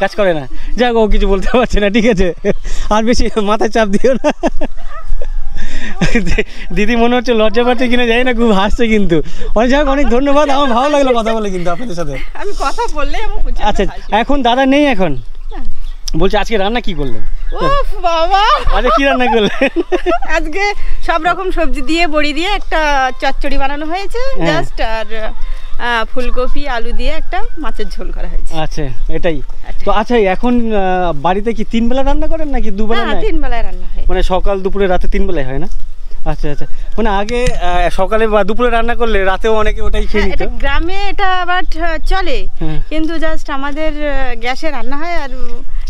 কাজ করে না, যাক ও কিছু বলতে পারছে না, ঠিক আছে, আর বেশি মাথায় চাপ দিও না। দিদি মনে হচ্ছে লজ্জা পাচ্ছে কিনা জানি না, খুব হাসছে কিন্তু। অনেক যাক, অনেক ধন্যবাদ, আমার ভালো লাগলো কথা বলে কিন্তু আপনাদের সাথে। আমি কথা বললে আচ্ছা, এখন দাদা নেই, এখন বলছি আজকে রান্না কি করলেন? উফ বাবা, আজকে কি রান্না করলেন? আজকে সব রকম সবজি দিয়ে বড়ি দিয়ে একটা চচ্চড়ি বানানো হয়েছে জাস্ট, আর ফুলকপি আলু দিয়ে একটা মাছের ঝোল করা হয়েছে। আচ্ছা, এটাই তো। আচ্ছা, এখন বাড়িতে কি 3 বেলা রান্না করেন নাকি 2 বেলা? হ্যাঁ, 3 বেলায় রান্না হয়, মানে সকাল দুপুরে রাতে 3 বেলায় হয় না? আচ্ছা আচ্ছা, মানে আগে সকালে বা দুপুরে রান্না করলে রাতেও অনেকে ওটাই খেয়ে নিত। গ্রামে এটা আবার চলে, কিন্তু জাস্ট আমাদের গ্যাসে রান্না হয়। আর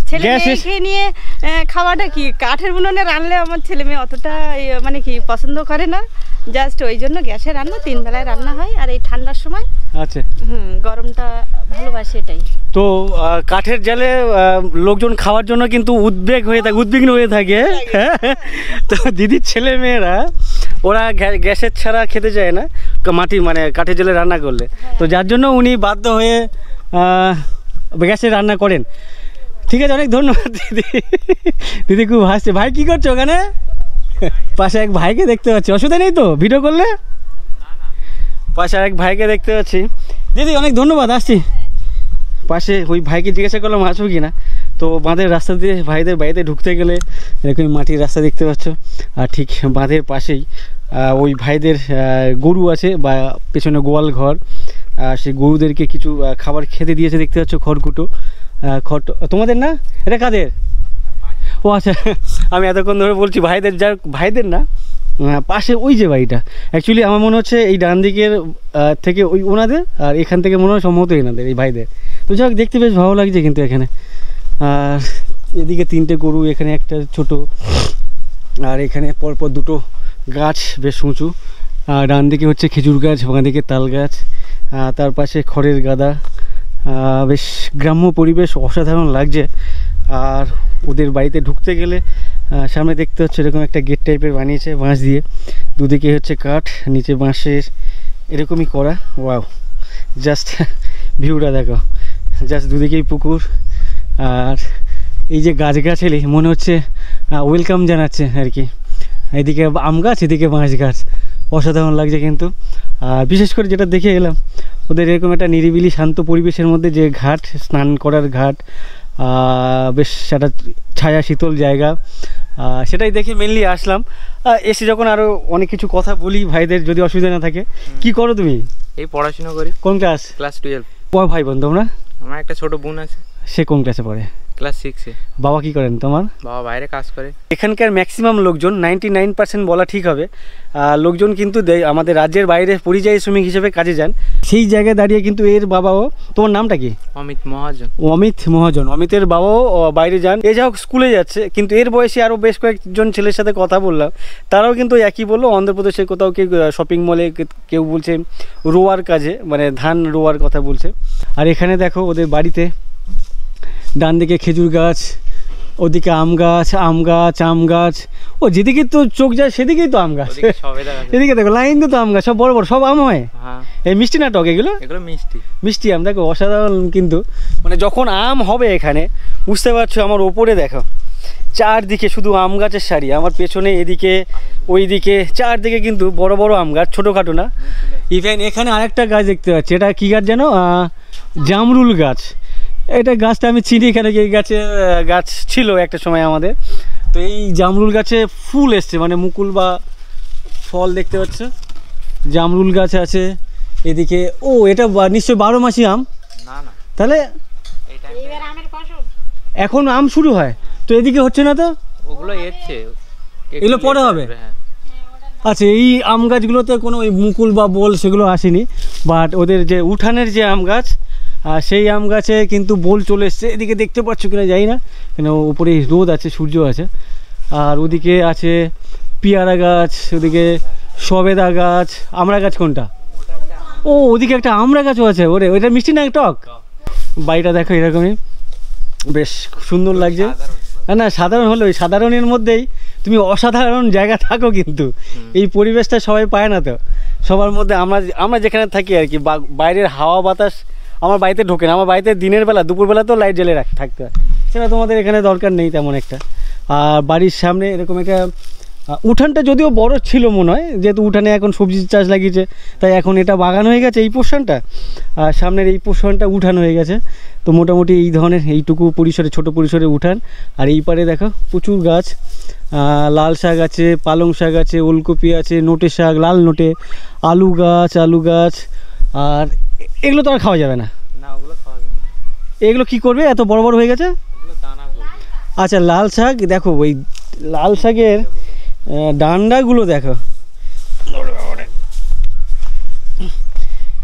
ছেলে মেয়ে নিয়ে খাওয়াটা কি কাঠের উনুনে রান্নলে আমার ছেলে মেয়ে অতটা মানে কি পছন্দ করে না, জাস্ট ওই জন্য গ্যাসে রান্না 3 বেলায় রান্না হয়। আর এই ঠান্ডার সময় আচ্ছা গরমটা ভালোবাসে এটাই। তো কাঠের জালে লোকজন খাওয়ার জন্য কিন্তু উদ্বিগ্ন হয়ে থাকে। তো দিদির ছেলে মেয়েরা ওরা গ্যাসের ছাড়া খেতে চায় না, মাটি মানে কাঠের জালে রান্না করলে, তো যার জন্য উনি বাধ্য হয়ে গ্যাসে রান্না করেন। ঠিক আছে, অনেক ধন্যবাদ দিদি। দিদি খুব হাসছে। ভাই কি করছো ওখানে? পাশে এক ভাইকে দেখতে পাচ্ছি, অসুবিধা নেই তো ভিডিও করলে? পাশে এক ভাইকে দেখতে পাচ্ছি। দিদি অনেক ধন্যবাদ, আসছি। পাশে ওই ভাইকে জিজ্ঞাসা করলাম আসবো কি না, তো বাঁধের রাস্তা দিয়ে ভাইদের বাড়িতে ঢুকতে গেলে এরকম মাটির রাস্তা দেখতে পাচ্ছ, আর ঠিক বাঁধের পাশেই ওই ভাইদের গরু আছে বা পেছনে গোয়াল ঘর, সেই গরুদেরকে কিছু খাবার খেতে দিয়েছে দেখতে পাচ্ছ, খড়কুটো। তোমাদের না, এটা কাদের? ও আচ্ছা, আমি এতক্ষণ ধরে বলছি ভাইদের, ভাইদের না, পাশে ওই যে বাড়িটা, অ্যাকচুয়ালি আমার মনে হচ্ছে এই ডান দিকের থেকে ওই ওনাদের, আর এখান থেকে মনে হয় সম্ভবত এনাদের, এই ভাইদের। তো যাই হোক, দেখতে বেশ ভালো লাগছে কিন্তু এখানে। আর এদিকে 3টে গরু, এখানে একটা ছোট, আর এখানে পরপর 2টো গাছ বেশ উঁচু। ডান দিকে হচ্ছে খেজুর গাছ, বাঁ দিকে তাল গাছ, তার পাশে খড়ের গাদা। বেশ গ্রাম্য পরিবেশ, অসাধারণ লাগছে। আর ওদের বাড়িতে ঢুকতে গেলে সামনে দেখতে হচ্ছে এরকম একটা গেট টাইপের বানিয়েছে বাঁশ দিয়ে, দুদিকে হচ্ছে কাঠ, নিচে বাঁশের এরকমই করা। ওয়াও, জাস্ট ভিউটা দেখো, জাস্ট দুদিকেই পুকুর, আর এই যে গাছগাছালি মনে হচ্ছে ওয়েলকাম জানাচ্ছে আর কি। এদিকে আম গাছ, এদিকে বাঁশ গাছ, অসাধারণ লাগছে কিন্তু। আর বিশেষ করে যেটা দেখে এলাম, ওদের এরকম একটা নিরিবিলি শান্ত পরিবেশের মধ্যে যে ঘাট, স্নান করার ঘাট, বেশ একটা ছায়া শীতল জায়গা, সেটাই দেখে মেনলি আসলাম। এসে যখন আরও অনেক কিছু কথা বলি ভাইদের, যদি অসুবিধা না থাকে। কি করো তুমি? এই পড়াশোনা করি। কোন ক্লাস? ক্লাস 12। কয় ভাই বোন তোমরা? আমার একটা ছোট বোন আছে। সে কোন ক্লাসে পড়ে? ক্লাস 6-এ। বাবা কি করেন তোমার? বাবা বাইরে কাজ করে। এখানকার ম্যাক্সিমাম লোকজন, 99% বলা ঠিক হবে, লোকজন কিন্তু আমাদের রাজ্যের বাইরে পরিযায়ী শ্রমিক হিসেবে কাজে যান। সেই জায়গায় দাঁড়িয়ে কিন্তু এর বাবাও, তোমার নামটা কি? অমিত মহাজন। অমিত মহাজন। অমিতের বাবাও বাইরে যান, এ যা হোক স্কুলে যাচ্ছে, কিন্তু এর বয়সে আরও বেশ কয়েকজন ছেলের সাথে কথা বললাম, তারাও কিন্তু একই বললো। অন্ধ্রপ্রদেশে কোথাও কেউ শপিং মলে, কেউ বলছে রোয়ার কাজে, মানে ধান রোয়ার কথা বলছে। আর এখানে দেখো ওদের বাড়িতে ডান দিকে খেজুর গাছ, ওদিকে আম গাছ, আম গাছ, ও যেদিকে তো চোখ যায় সেদিকেই তো আম গাছ। এদিকে দেখো লাইন তো আম গাছ, সব বড় বড়, সব আম হয়। এই মিষ্টি না টক? এগুলো মিষ্টি আম। দেখো অসাধারণ কিন্তু, মানে যখন আম হবে এখানে, বুঝতে পারছো, আমার ওপরে দেখো চারদিকে শুধু আম গাছের সারি, আমার পেছনে এদিকে ওইদিকে চারদিকে কিন্তু বড় বড় আম গাছ, ছোটোখাটো না। ইভেন এখানে আরেকটা গাছ দেখতে পাচ্ছি, এটা কী গাছ যেন? জামরুল গাছ। এটা গাছটা আমি চিনি, এখানে এই গাছ ছিল একটা সময় আমাদের। তো এই জামরুল গাছে ফুল এসছে, মানে মুকুল বা ফল দেখতে পাচ্ছ। জামরুল গাছ আছে এদিকে। ও, এটা নিশ্চয়ই 12 মাসি আম। তাহলে এখন আম শুরু হয় তো, এদিকে হচ্ছে না তো? ওগুলো এগুলো পরে হবে। আচ্ছা, এই আম গাছগুলোতে কোনো ওই মুকুল বা বোল সেগুলো আসেনি, বাট ওদের যে উঠানের যে আম গাছ, আর সেই আম গাছে কিন্তু বোল চলে এসছে, এদিকে দেখতে পাচ্ছ কিনা জানি না, কেন উপরে রোদ আছে, সূর্য আছে। আর ওদিকে আছে পেয়ারা গাছ, ওদিকে সবেদা গাছ। আমড়া গাছ কোনটা? ও ওদিকে একটা আমড়া গাছও আছে। ওরে ওইটা মিষ্টি না টক? বাড়িটা দেখো এরকমই, বেশ সুন্দর লাগছে। না সাধারণ হলো, ওই সাধারণের মধ্যেই তুমি অসাধারণ জায়গা থাকো, কিন্তু এই পরিবেশটা সবাই পায় না তো। সবার মধ্যে আমরা যেখানে থাকি আর কি, বাইরের হাওয়া বাতাস আমার বাড়িতে ঢোকে না। আমার বাড়িতে দিনের বেলা দুপুরবেলা তো লাইট জ্বেলে থাকতে হয়, সেটা তোমাদের এখানে দরকার নেই তেমন একটা। আর বাড়ির সামনে এরকম একটা উঠানটা যদিও বড় ছিল মনে হয়, যেহেতু উঠানে এখন সবজি চাষ লাগিয়েছে তাই এখন এটা বাগান হয়ে গেছে এই পোর্শনটা, আর সামনের এই পোর্শনটা উঠান হয়ে গেছে। তো মোটামুটি এই ধরনের এইটুকু পরিসরে, ছোট পরিসরে উঠান। আর এই পারে দেখো প্রচুর গাছ, লাল শাক আছে, পালং শাক আছে, ওলকপি আছে, নোটে শাক, লাল নোটে, আলু গাছ। আর এগুলো তো আর খাওয়া যাবে না, এগুলো কি করবে? এত বড় বড় হয়ে গেছে। আচ্ছা লাল শাক দেখো, ওই লাল শাকের ডান্ডাগুলো দেখো,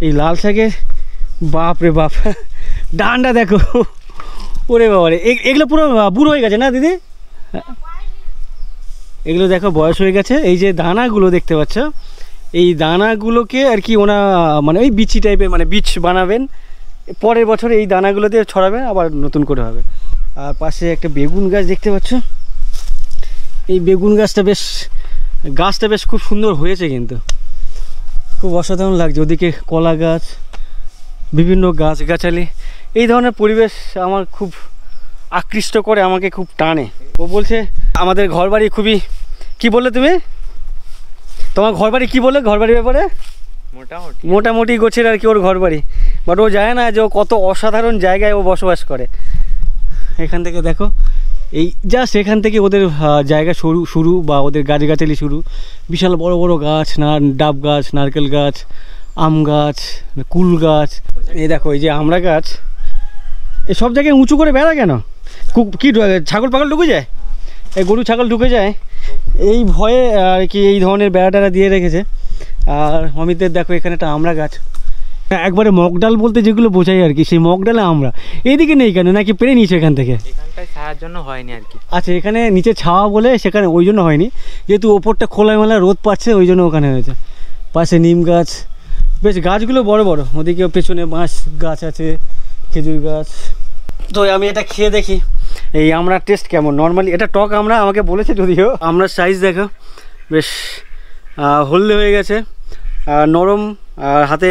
এই লাল শাকের বাপ রে বাপ ডান্ডা দেখো, ওরে বাবা রে, এগুলো পুরো বুড়ো হয়ে গেছে না দিদি? এগুলো দেখো বয়স হয়ে গেছে। এই যে দানাগুলো দেখতে পাচ্ছ, এই দানাগুলোকে আর কি ওনা মানে ওই বিচি টাইপের, মানে বীজ বানাবেন, পরের বছর এই দানাগুলো দিয়ে ছড়াবেন, আবার নতুন করে হবে। আর পাশে একটা বেগুন গাছ দেখতে পাচ্ছ, এই বেগুন গাছটা বেশ খুব সুন্দর হয়েছে, কিন্তু খুব অসাধারণ লাগছে। ওদিকে কলা গাছ, বিভিন্ন গাছগাছালি, এই ধরনের পরিবেশ আমার খুব আকৃষ্ট করে, আমাকে খুব টানে। ও বলছে আমাদের ঘরবাড়ি খুবই, কি বললে তুমি? তোমার ঘরবাড়ি কি বললে? ঘরবাড়ির ব্যাপারে মোটামুটি গোছের আর কি ওর ঘরবাড়ি, বাট ও জানে না যে ও কত অসাধারণ জায়গায় ও বসবাস করে। এখান থেকে দেখো, এই জাস্ট এখান থেকে ওদের জায়গা শুরু বা ওদের গাছগাছালি শুরু, বিশাল বড় বড় গাছ, ডাব গাছ, নারকেল গাছ, আম গাছ, কুল গাছ। এই দেখো এই যে আমড়া গাছ, এই সব জায়গায় উঁচু করে বেড়া কেন? কি ছাগল পাগল ঢুকে যায়, এই গরু ছাগল ঢুকে যায়, এই ভয়ে আর কি এই ধরনের বেড়াটারা দিয়ে রেখেছে। আর অমিতের দেখো এখানে একটা আমড়া গাছ, একবারে মগডাল বলতে যেগুলো বোঝাই আর কি, সেই মগডালে আমরা এইদিকে নেই কেন, নাকি পেরে নিয়েছে এখান থেকে? এখানটায় ছায়ার জন্য হয়নি আর কি। আচ্ছা এখানে নিচে ছাওয়া বলে সেখানে ওই জন্য হয়নি, যেহেতু ওপরটা খোলামেলা রোদ পাচ্ছে ওই জন্য ওখানে হয়েছে। পাশে নিম গাছ, বেশ গাছগুলো বড় বড়। ওদিকে পেছনে বাঁশ গাছ আছে, খেজুর গাছ। তো আমি এটা খেয়ে দেখি এই আমড়ার টেস্ট কেমন। নর্মালি এটা টক আমড়া আমাকে বলেছে, যদিও আমড়ার সাইজ দেখো বেশ হলদে হয়ে গেছে, নরম। আর হাতে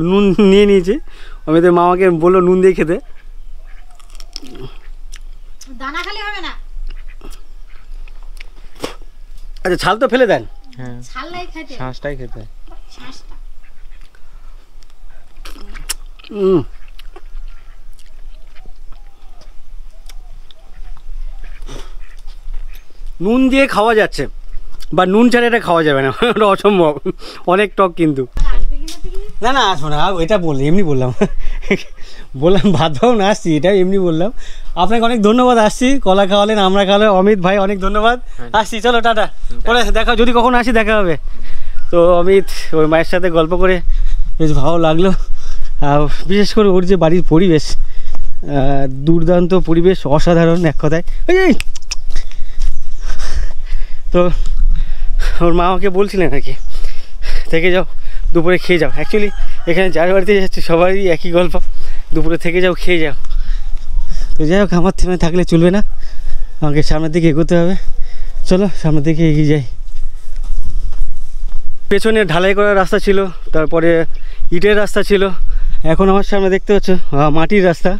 নুন নিয়ে নিয়েছি, আমাদের মা আমাকে বললো নুন দিয়ে খেতে। দানা খালি হবে না, আচ্ছা ছাল তো ফেলে দেন? হ্যাঁ, ছালটাই খেতে, শাঁসটাই খেতে। শাঁসটা নুন দিয়ে খাওয়া যাচ্ছে, বা নুন ছাড়া এটা খাওয়া যাবে না, ওটা অসম্ভব, অনেক টক কিন্তু। না আসবো না, এটা বললাম এমনি বললাম ভাত ভাও না আসছি, এটা এমনি বললাম। আপনাকে অনেক ধন্যবাদ, আসছি। কলা খাওয়ালেন, আমরা খাওয়ালেন, অমিত ভাই অনেক ধন্যবাদ, আসছি। চলো টাটা, পরে দেখা, যদি কখনো আসি দেখা হবে। তো অমিত ওই মায়ের সাথে গল্প করে বেশ ভালো লাগলো। বিশেষ করে ওর যে বাড়ির পরিবেশ, দুর্দান্ত পরিবেশ, অসাধারণ এক কথায়। ওই তো ওর মা আমাকে বলছিলেন আর কি, থেকে যাও দুপুরে খেয়ে যাও। অ্যাকচুয়ালি এখানে যার বাড়িতে যাচ্ছি সবারই একই গল্প, দুপুরে থেকে যাও, খেয়ে যাও। তো যাই হোক, আমার থেমে থাকলে চলবে না, আমাকে সামনের দিকে এগোতে হবে। চলো সামনের দিকে এগিয়ে যাই। পেছনে ঢালাই করার রাস্তা ছিল, তারপরে ইটের রাস্তা ছিল, এখন আমার সামনে দেখতে পাচ্ছ মাটির রাস্তা,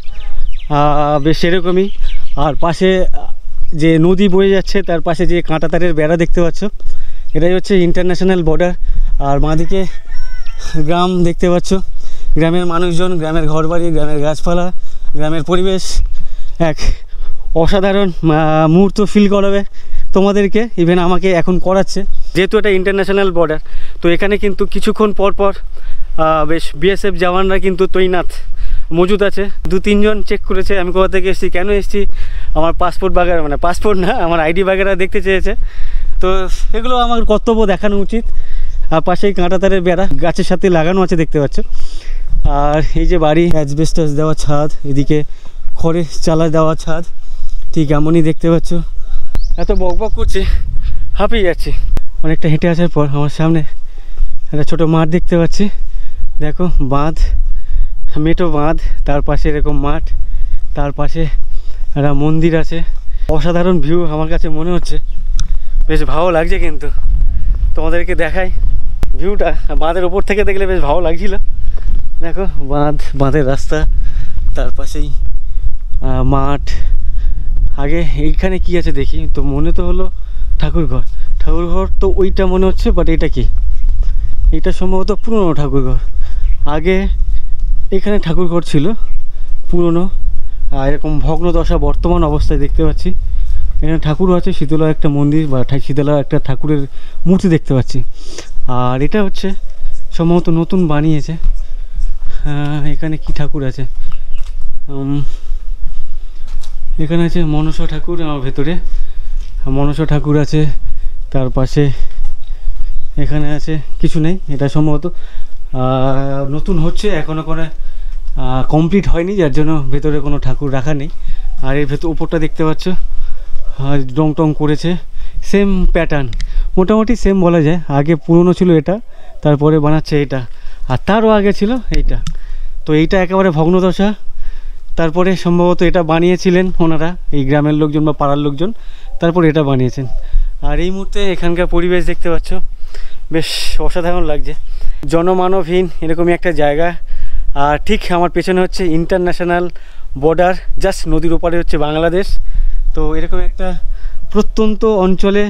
বেশ সেরকমই। আর পাশে যে নদী বয়ে যাচ্ছে, তার পাশে যে কাঁটা তারের বেড়া দেখতে পাচ্ছ, এটাই হচ্ছে ইন্টারন্যাশনাল বর্ডার। আর বাঁদিকে গ্রাম দেখতে পাচ্ছ, গ্রামের মানুষজন, গ্রামের ঘরবাড়ি, গ্রামের গাছপালা, গ্রামের পরিবেশ, এক অসাধারণ মুহূর্ত ফিল করাবে তোমাদেরকে, ইভেন আমাকে এখন করাচ্ছে। যেহেতু এটা ইন্টারন্যাশনাল বর্ডার, তো এখানে কিন্তু কিছুক্ষণ পর পর বেশ বিএসএফ জওয়ানরা কিন্তু তৈনাত মজুদ আছে। 2-3 জন চেক করেছে আমি কোথা থেকে এসেছি, কেন এসেছি, আমার পাসপোর্ট বাগেরা, মানে পাসপোর্ট না, আমার আইডি বাগেরা দেখতে চেয়েছে। তো এগুলো আমার কর্তব্য দেখানো উচিত। আর পাশেই কাঁটা তারের বেড়া গাছের সাথে লাগানো আছে দেখতে পাচ্ছ। আর এই যে বাড়ি অ্যাসবেস্টস দেওয়া ছাদ, এদিকে খড়ের চালা দেওয়া ছাদ, ঠিক এমনই দেখতে পাচ্ছ। এত বকবক করছে, হাঁপিয়ে যাচ্ছে। অনেকটা হেঁটে আসার পর আমার সামনে একটা ছোটো মাঠ দেখতে পাচ্ছি। দেখো বাঁধ, মেটো বাঁধ, তার পাশে এরকম মাঠ, তার পাশে একটা মন্দির আছে। অসাধারণ ভিউ আমার কাছে মনে হচ্ছে, বেশ ভালো লাগছে। কিন্তু তোমাদেরকে দেখাই ভিউটা, বাঁধের ওপর থেকে দেখলে বেশ ভালো লাগছিল। দেখো বাঁধের রাস্তা, তার পাশেই মাঠ। আগে এইখানে কি আছে দেখি তো, মনে তো হলো ঠাকুরঘর। ঠাকুরঘর তো ওইটা মনে হচ্ছে, বাট এটা কি, এটা সম্ভবত পুরনো ঠাকুরঘর। আগে এখানে ঠাকুরঘর ছিল পুরনো, আর এরকম ভগ্নদশা বর্তমান অবস্থায় দেখতে পাচ্ছি। এখানে ঠাকুরও আছে, শীতলা একটা মন্দির বা শীতলা একটা ঠাকুরের মূর্তি দেখতে পাচ্ছি। আর এটা হচ্ছে সম্ভবত নতুন বানিয়েছে। এখানে কি ঠাকুর আছে, এখানে আছে মনসা ঠাকুর। আমার ভেতরে মনসা ঠাকুর আছে, তার পাশে এখানে আছে কিছু নেই। এটা সম্ভবত নতুন হচ্ছে, এখনও কোনো কমপ্লিট হয়নি, যার জন্য ভেতরে কোনো ঠাকুর রাখা নেই। আর এর ভেতর উপরটা দেখতে পাচ্ছ রং টং করেছে, সেম প্যাটার্ন, মোটামুটি সেম বলা যায়। আগে পুরনো ছিল এটা, তারপরে বানাচ্ছে এটা, আর তারও আগে ছিল এইটা। তো এইটা একেবারে ভগ্নদশা। তারপরে সম্ভবত এটা বানিয়েছিলেন ওনারা, এই গ্রামের লোকজন বা পাড়ার লোকজন, তারপর এটা বানিয়েছেন। আর এই মুহূর্তে এখানকার পরিবেশ দেখতে পাচ্ছ, বেশ অসাধারণ লাগছে। জনমানবহীন এরকমই একটা জায়গা। আর ঠিক আমার পেছনে হচ্ছে ইন্টারন্যাশনাল বর্ডার, জাস্ট নদীর ওপারে হচ্ছে বাংলাদেশ। তো এরকম একটা প্রত্যন্ত অঞ্চলে,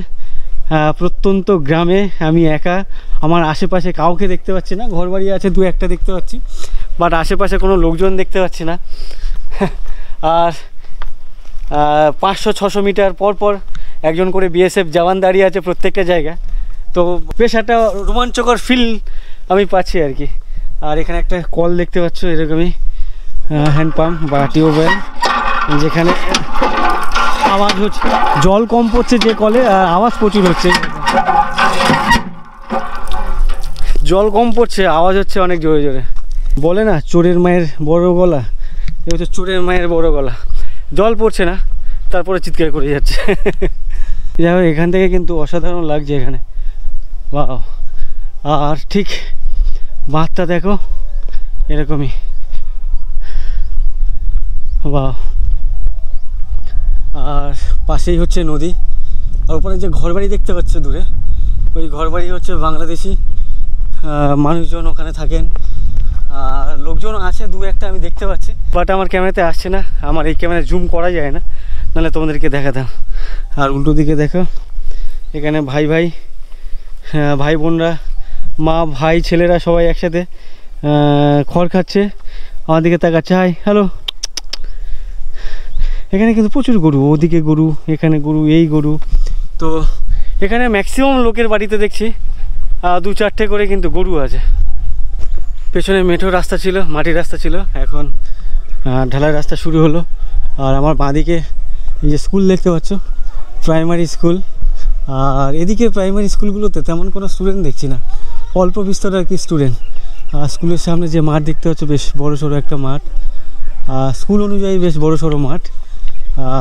প্রত্যন্ত গ্রামে আমি একা, আমার আশেপাশে কাউকে দেখতে পাচ্ছি না। ঘরবাড়ি আছে দু একটা দেখতে পাচ্ছি, বাট আশেপাশে কোনো লোকজন দেখতে পাচ্ছি না। আর 500-600 মিটার পর পর একজন করে বিএসএফ জওয়ান দাঁড়িয়ে আছে প্রত্যেকটা জায়গা। তো বেশ একটা রোমাঞ্চকর ফিল আমি পাচ্ছি আর কি। আর এখানে একটা কল দেখতে পাচ্ছ, এরকমই হ্যান্ড পাম্প বা টিউবওয়েল, যেখানে আওয়াজ হচ্ছে, জল কম পড়ছে যে কলে, আওয়াজ প্রচুর হচ্ছে। জল কম পড়ছে, আওয়াজ হচ্ছে অনেক জোরে জোরে। বলে না চোরের মায়ের বড় গলা, এ হচ্ছে চোরের মায়ের বড় গলা। জল পড়ছে না, তারপরে চিৎকার করে যাচ্ছে। যাই হোক, এখান থেকে কিন্তু অসাধারণ লাগছে এখানে। বাহ! আর ঠিক বাঁধটা দেখো এরকমই, বাহ! আর পাশেই হচ্ছে নদী। আর উপরে যে ঘরবাড়ি দেখতে পাচ্ছ দূরে, ওই ঘরবাড়ি হচ্ছে বাংলাদেশি মানুষজন ওখানে থাকেন। আর লোকজন আছে দু একটা আমি দেখতে পাচ্ছি, বাট আমার ক্যামেরাতে আসছে না, আমার এই ক্যামেরা জুম করা যায় না, নাহলে তোমাদেরকে দেখাতাম। আর উল্টো দিকে দেখো, এখানে ভাই ভাই বোনরা, মা ভাই ছেলেরা সবাই একসাথে খড় খাচ্ছে, আমার দিকে তাকাচ্ছে। Hi, hello. এখানে কিন্তু প্রচুর গরু, ওদিকে গরু, এখানে গরু, এই গরু। তো এখানে ম্যাক্সিমাম লোকের বাড়িতে দেখছি 2-4টে করে কিন্তু গরু আছে। পেছনে মেঠো রাস্তা ছিল, মাটির রাস্তা ছিল, এখন ঢালাই রাস্তা শুরু হলো। আর আমার বাঁদিকে এই যে স্কুল দেখতে পাচ্ছ, প্রাইমারি স্কুল। আর এদিকে প্রাইমারি স্কুলগুলোতে তেমন কোনো স্টুডেন্ট দেখছি না, অল্প বিস্তর আর কি স্টুডেন্ট। আর স্কুলের সামনে যে মাঠ দেখতে পাচ্ছ, বেশ বড় সড়ো একটা মাঠ, স্কুল অনুযায়ী বেশ বড় সড়ো মাঠ।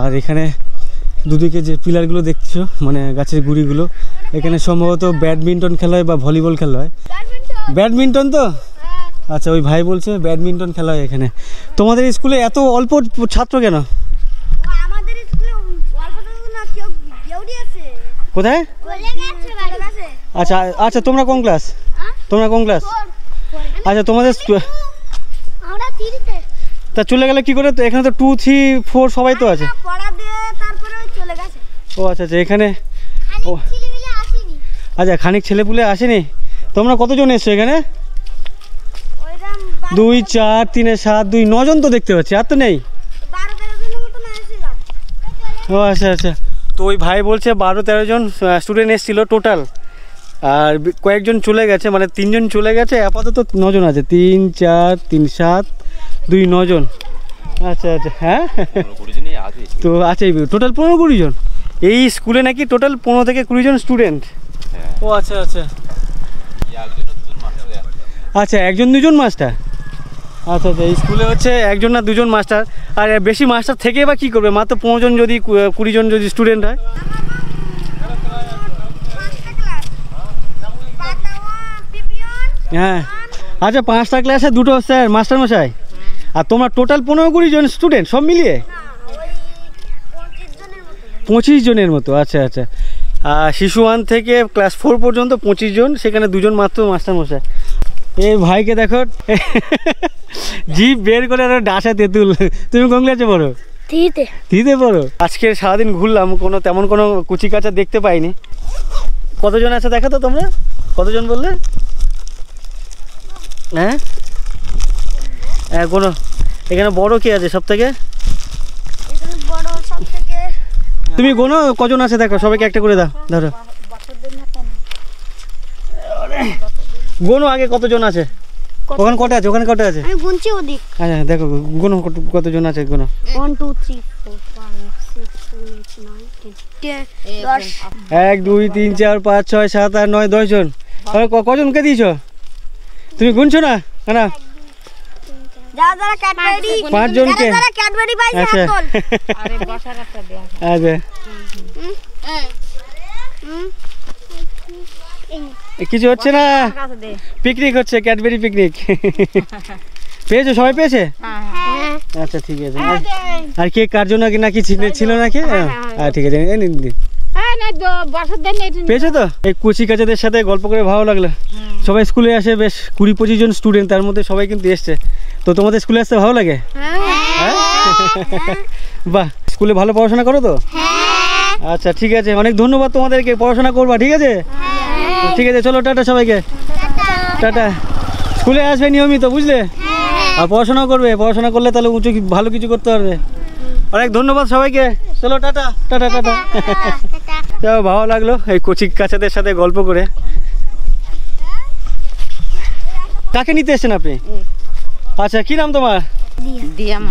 আর এখানে দুদিকে যে পিলারগুলো দেখছো, মানে গাছের গুঁড়িগুলো, এখানে সম্ভবত ব্যাডমিন্টন খেলা হয় বা ভলিবল খেলা হয়। ব্যাডমিন্টন তো, আচ্ছা, ওই ভাই বলছে ব্যাডমিন্টন খেলা হয় এখানে। তোমাদের স্কুলে এত অল্প ছাত্র কেন? কোথায়? আচ্ছা আচ্ছা, তোমরা কোন ক্লাস? আচ্ছা, তোমাদের তা চলে গেলে কি করে? তো এখানে তো 2, 3, 4 সবাই তো আছে। ও আচ্ছা আচ্ছা, এখানে আচ্ছা, খানিক ছেলেপুলে আসেনি। তোমরা কতজন এসছো এখানে? 2, 4, 3, 7, 2, 9 জন তো দেখতে পাচ্ছি, আর তো নেই। ও আচ্ছা আচ্ছা, তো ওই ভাই বলছে 12-13 জন স্টুডেন্ট এসেছিল টোটাল, আর কয়েকজন চলে গেছে, মানে 3 জন চলে গেছে, আপাতত 9 জন আছে। 3, 4, 3, 7, 2, 9 জন। আচ্ছা আচ্ছা, হ্যাঁ তো আছে টোটাল 15-20 জন এই স্কুলে নাকি টোটাল 15 থেকে 20 জন স্টুডেন্ট। ও আচ্ছা আচ্ছা, আচ্ছা, একজন দুজন মাস্টার। আচ্ছা আচ্ছা, এই স্কুলে হচ্ছে একজন না দুজন মাস্টার। আর বেশি মাস্টার থেকে বা কী করবে, মাত্র 5 জন যদি 20 জন যদি স্টুডেন্ট হয়। হ্যাঁ, আচ্ছা 5টা ক্লাসে 2টো স্যার মাস্টারমশাই, আর তোমরা টোটাল 15-20 জন স্টুডেন্ট সব মিলিয়ে 25 জনের মতো। আচ্ছা আচ্ছা, শিশু 1 থেকে ক্লাস 4 পর্যন্ত 25 জন, সেখানে 2 জন মাত্র মাস্টারমশাই। এই ভাইকে দেখো, জিভ বের করে আর ডাসা তেঁতুল। তুমি কোন ক্লাসে পড়ো? থ্রিতে পড়ো। আজকে সারাদিন ঘুরলাম, তেমন কোনো কুচি কাচা দেখতে পাইনি। কতজন আছে দেখো তো তোমরা, কতজন বললে? হ্যাঁ কোনো এখানে বড় কে আছে সব থেকে? তুমি গোনো কজন আছে দেখো, সবাইকে একটা করে দাও। ধরো গোনো আগে কতজন আছে, ওখানে কটা আছে, ওখানে কটা আছে? আমি গুনছি ওদিক। আচ্ছা দেখো গোনো কতজন আছে, গোনো। 1 2 3 4 5 6 7 8 9 10 1 2 3 4 5 6 7 8 9 10 জন। কজনকে দিয়েছো তুমি, গুনছো না? না, যারা যারা ক্যাডবেরি 5 জনকে। যারা ক্যাডবেরি পাইছে আচ্ছা হাত তোল। আরে বসার একটা দেয়া। আচ্ছা, কিছু হচ্ছে না, পিকনিক হচ্ছে, ক্যাডবেরি পিকনিক। পেয়েছো, সবাই পেয়েছে? আচ্ছা ঠিক আছে। আর কে কার জন্য নাকি ছিল নাকি? ঠিক আছে, পেয়েছো তো? এই কুচি কাচাদের সাথে গল্প করে ভালো লাগলো। সবাই স্কুলে আসে, বেশ 20-25 জন স্টুডেন্ট, তার মধ্যে সবাই কিন্তু এসছে। তো তোমাদের স্কুলে আসতে ভালো লাগে? হ্যাঁ। বাহ, স্কুলে ভালো পড়াশোনা করো তো? আচ্ছা ঠিক আছে, অনেক ধন্যবাদ তোমাদেরকে, পড়াশোনা করবা, ঠিক আছে? ঠিক আছে, চলো টাটা সবাইকে, টাটা। স্কুলে আসবে নিয়মিত, বুঝলে? আর পড়াশোনা করবে, পড়াশোনা করলে তাহলে ভালো কিছু করতে পারবে। অনেক ধন্যবাদ সবাইকে, চলো টাটা টাটা টাটা। ভালো লাগলো এই কচি কাচাদের সাথে গল্প করে। কাকে নিতে এসছেন আপনি? আচ্ছা, কি নাম তোমার?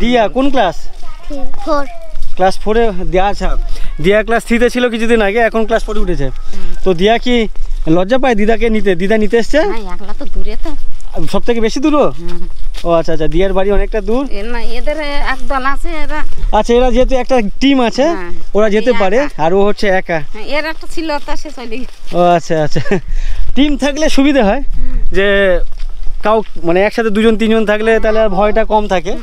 দিয়া। কোন ক্লাস? 4 ক্লাস 4-এ দিয়া। আচ্ছা, দিয়া ক্লাস 3-তে ছিল কিছুদিন আগে, এখন ক্লাস 4-এ উঠেছে। তো দিয়া কি লজ্জা পায় দিদাকে নিতে? দিদা নিতে এসছে? একলা তো দূরে, তো সব থেকে বেশি দূর? ও আচ্ছা আচ্ছা, দিয়ার বাড়ি অনেকটা দূর। না, এদের একদল আছে এরা। আচ্ছা, এরা যেহেতু একটা টিম আছে, ওরা যেতে পারে, আর ও হচ্ছে একা। এর একটা ছিল, তা সে চলে গেছে। ও আচ্ছা আচ্ছা, টিম থাকলে সুবিধা হয়, যে কাউ মানে একসাথে 2 জন 3 জন থাকলে তাহলে আর ভয়টা কম থাকে,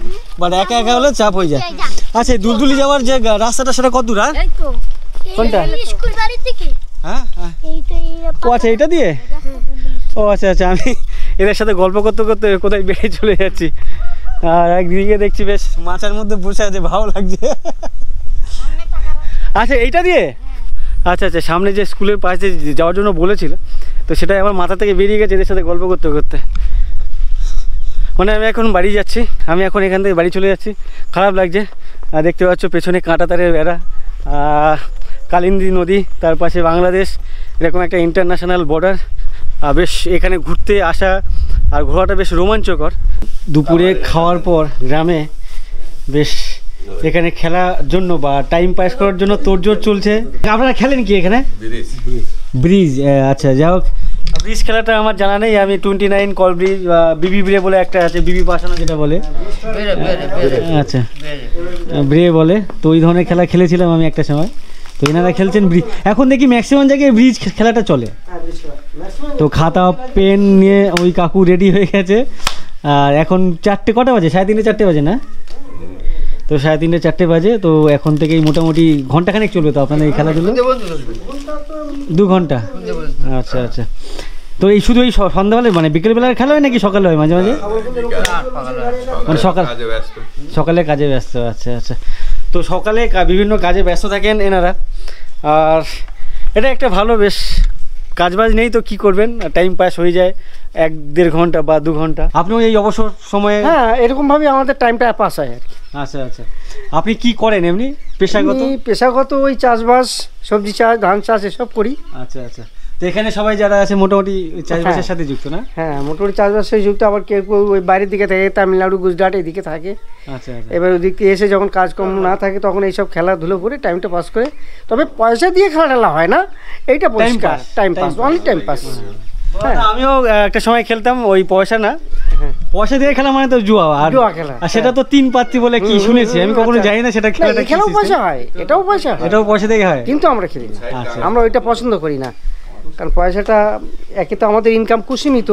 বাট একা একা হলে চাপ হয়ে যায়। আচ্ছা, দুলদুলি যাওয়ার যে রাস্তাটা, সেটা কত দূর? কোনটা? স্কুল বাড়ির থেকে। হ্যাঁ, ও আচ্ছা, এটা দিয়ে। ও আচ্ছা আচ্ছা, আমি এদের সাথে গল্প করতে করতে কোথায় বেরিয়ে চলে যাচ্ছি, আর একদিকে দেখছি বেশ মাচার মধ্যে বসে আছে, ভালো লাগছে। আচ্ছা, এইটা দিয়ে। আচ্ছা আচ্ছা, সামনে যে স্কুলের পাশে যাওয়ার জন্য বলেছিল, তো সেটাই আমার মাথা থেকে বেরিয়ে গেছে এদের সাথে গল্প করতে করতে। মানে আমি এখন বাড়ি যাচ্ছি, আমি এখন এখান থেকে বাড়ি চলে যাচ্ছি। খারাপ লাগছে, দেখতে পাচ্ছ পেছনে কাঁটাতারের বেড়া, কালিন্দী নদী, তার পাশে বাংলাদেশ, এরকম একটা ইন্টারন্যাশনাল বর্ডার। বেশ এখানে ঘুরতে আসা আর ঘোরাটা বেশ রোমাঞ্চকর। দুপুরে খাওয়ার পর গ্রামে বেশ এখানে খেলার জন্য বা টাইম পাস করার জন্য তোড়জোড় চলছে। আপনারা খেলেন কি এখানে? ব্রিজ। আচ্ছা, যাই হোক, ব্রিজ খেলাটা আমার জানা নেই। আমি 29 কল ব্রিজ বা বিবি ব্রে বলে একটা আছে, বিবি পাশানো যেটা বলে। আচ্ছা, ব্রে বলে। তো ওই ধরনের খেলা খেলেছিলাম আমি একটা সময়। তো এনারা খেলছেন ব্রিজ। এখন দেখি ম্যাক্সিমাম জায়গায় ব্রিজ খেলাটা চলে। তো খাতা পেন নিয়ে ওই কাকু রেডি হয়ে গেছে। আর এখন 4টে, কটা বাজে? 3:30 4টে বাজে না? তো 3:30 4টে বাজে। তো এখন থেকেই মোটামুটি ঘন্টাখানেক চলবে তো আপনাদের এই খেলাধুলো? 2 ঘন্টা। আচ্ছা আচ্ছা, তো এই শুধু এই সন্ধ্যাবেলায় মানে বিকেলবেলার খেলা হয় নাকি সকালে হয় মাঝে মাঝে? মানে সকালে কাজে ব্যস্ত। আচ্ছা আচ্ছা, তো সকালে বিভিন্ন কাজে ব্যস্ত থাকেন এনারা। আর এটা একটা ভালো, বেশ কাজবাজ নেই তো কি করবেন, টাইম পাস হয়ে যায় 1-1.5 ঘন্টা বা 2 ঘন্টা। আপনিও এই অবসর সময়ে? হ্যাঁ, এরকমভাবেই আমাদের টাইমটা পাস হয় আর কি। আচ্ছা আচ্ছা, আপনি কি করেন এমনি পেশাগত? পেশাগত ওই চাষবাস, সবজি চাষ, ধান চাষ এসব করি। আচ্ছা আচ্ছা, তো এখানে সবাই যারা আছে মোটামুটি চাষবাসের সাথে যুক্ত না? হ্যাঁ, মোটামুটি চাষবাসের সাথে যুক্ত। আবার কেউ ওই বাইরের দিকে থাকে, তামিলনাড়ু, গুজরাট এদিকে থাকে। আচ্ছা আচ্ছা, এবার ওদিক থেকে এসে যখন কাজকর্ম না থাকে তখন এইসব খেলাধুলো করে টাইমটা পাস করে। তবে পয়সা দিয়ে খেলা হয় না, এইটা পরিষ্কার time pass, only time pass. আমিও একটা সময় খেলতাম, ওই পয়সা না, পয়সা দিয়ে খেলা মানে তো জুয়া, আর জুয়া খেলা, আর সেটা তো 3 পাত্তি বলে কি শুনেছি, আমি কখনো জানি না সেটা খেলাটা কি। খেলাও পয়সা হয়, এটাও পয়সা, এটাও পয়সা দিয়ে হয়, কিন্তু আমরা খেলি না। আচ্ছা, আমরা ওইটা পছন্দ করি না, কারণ পয়সাটা একে তো আমাদের ইনকাম খুব সীমিত,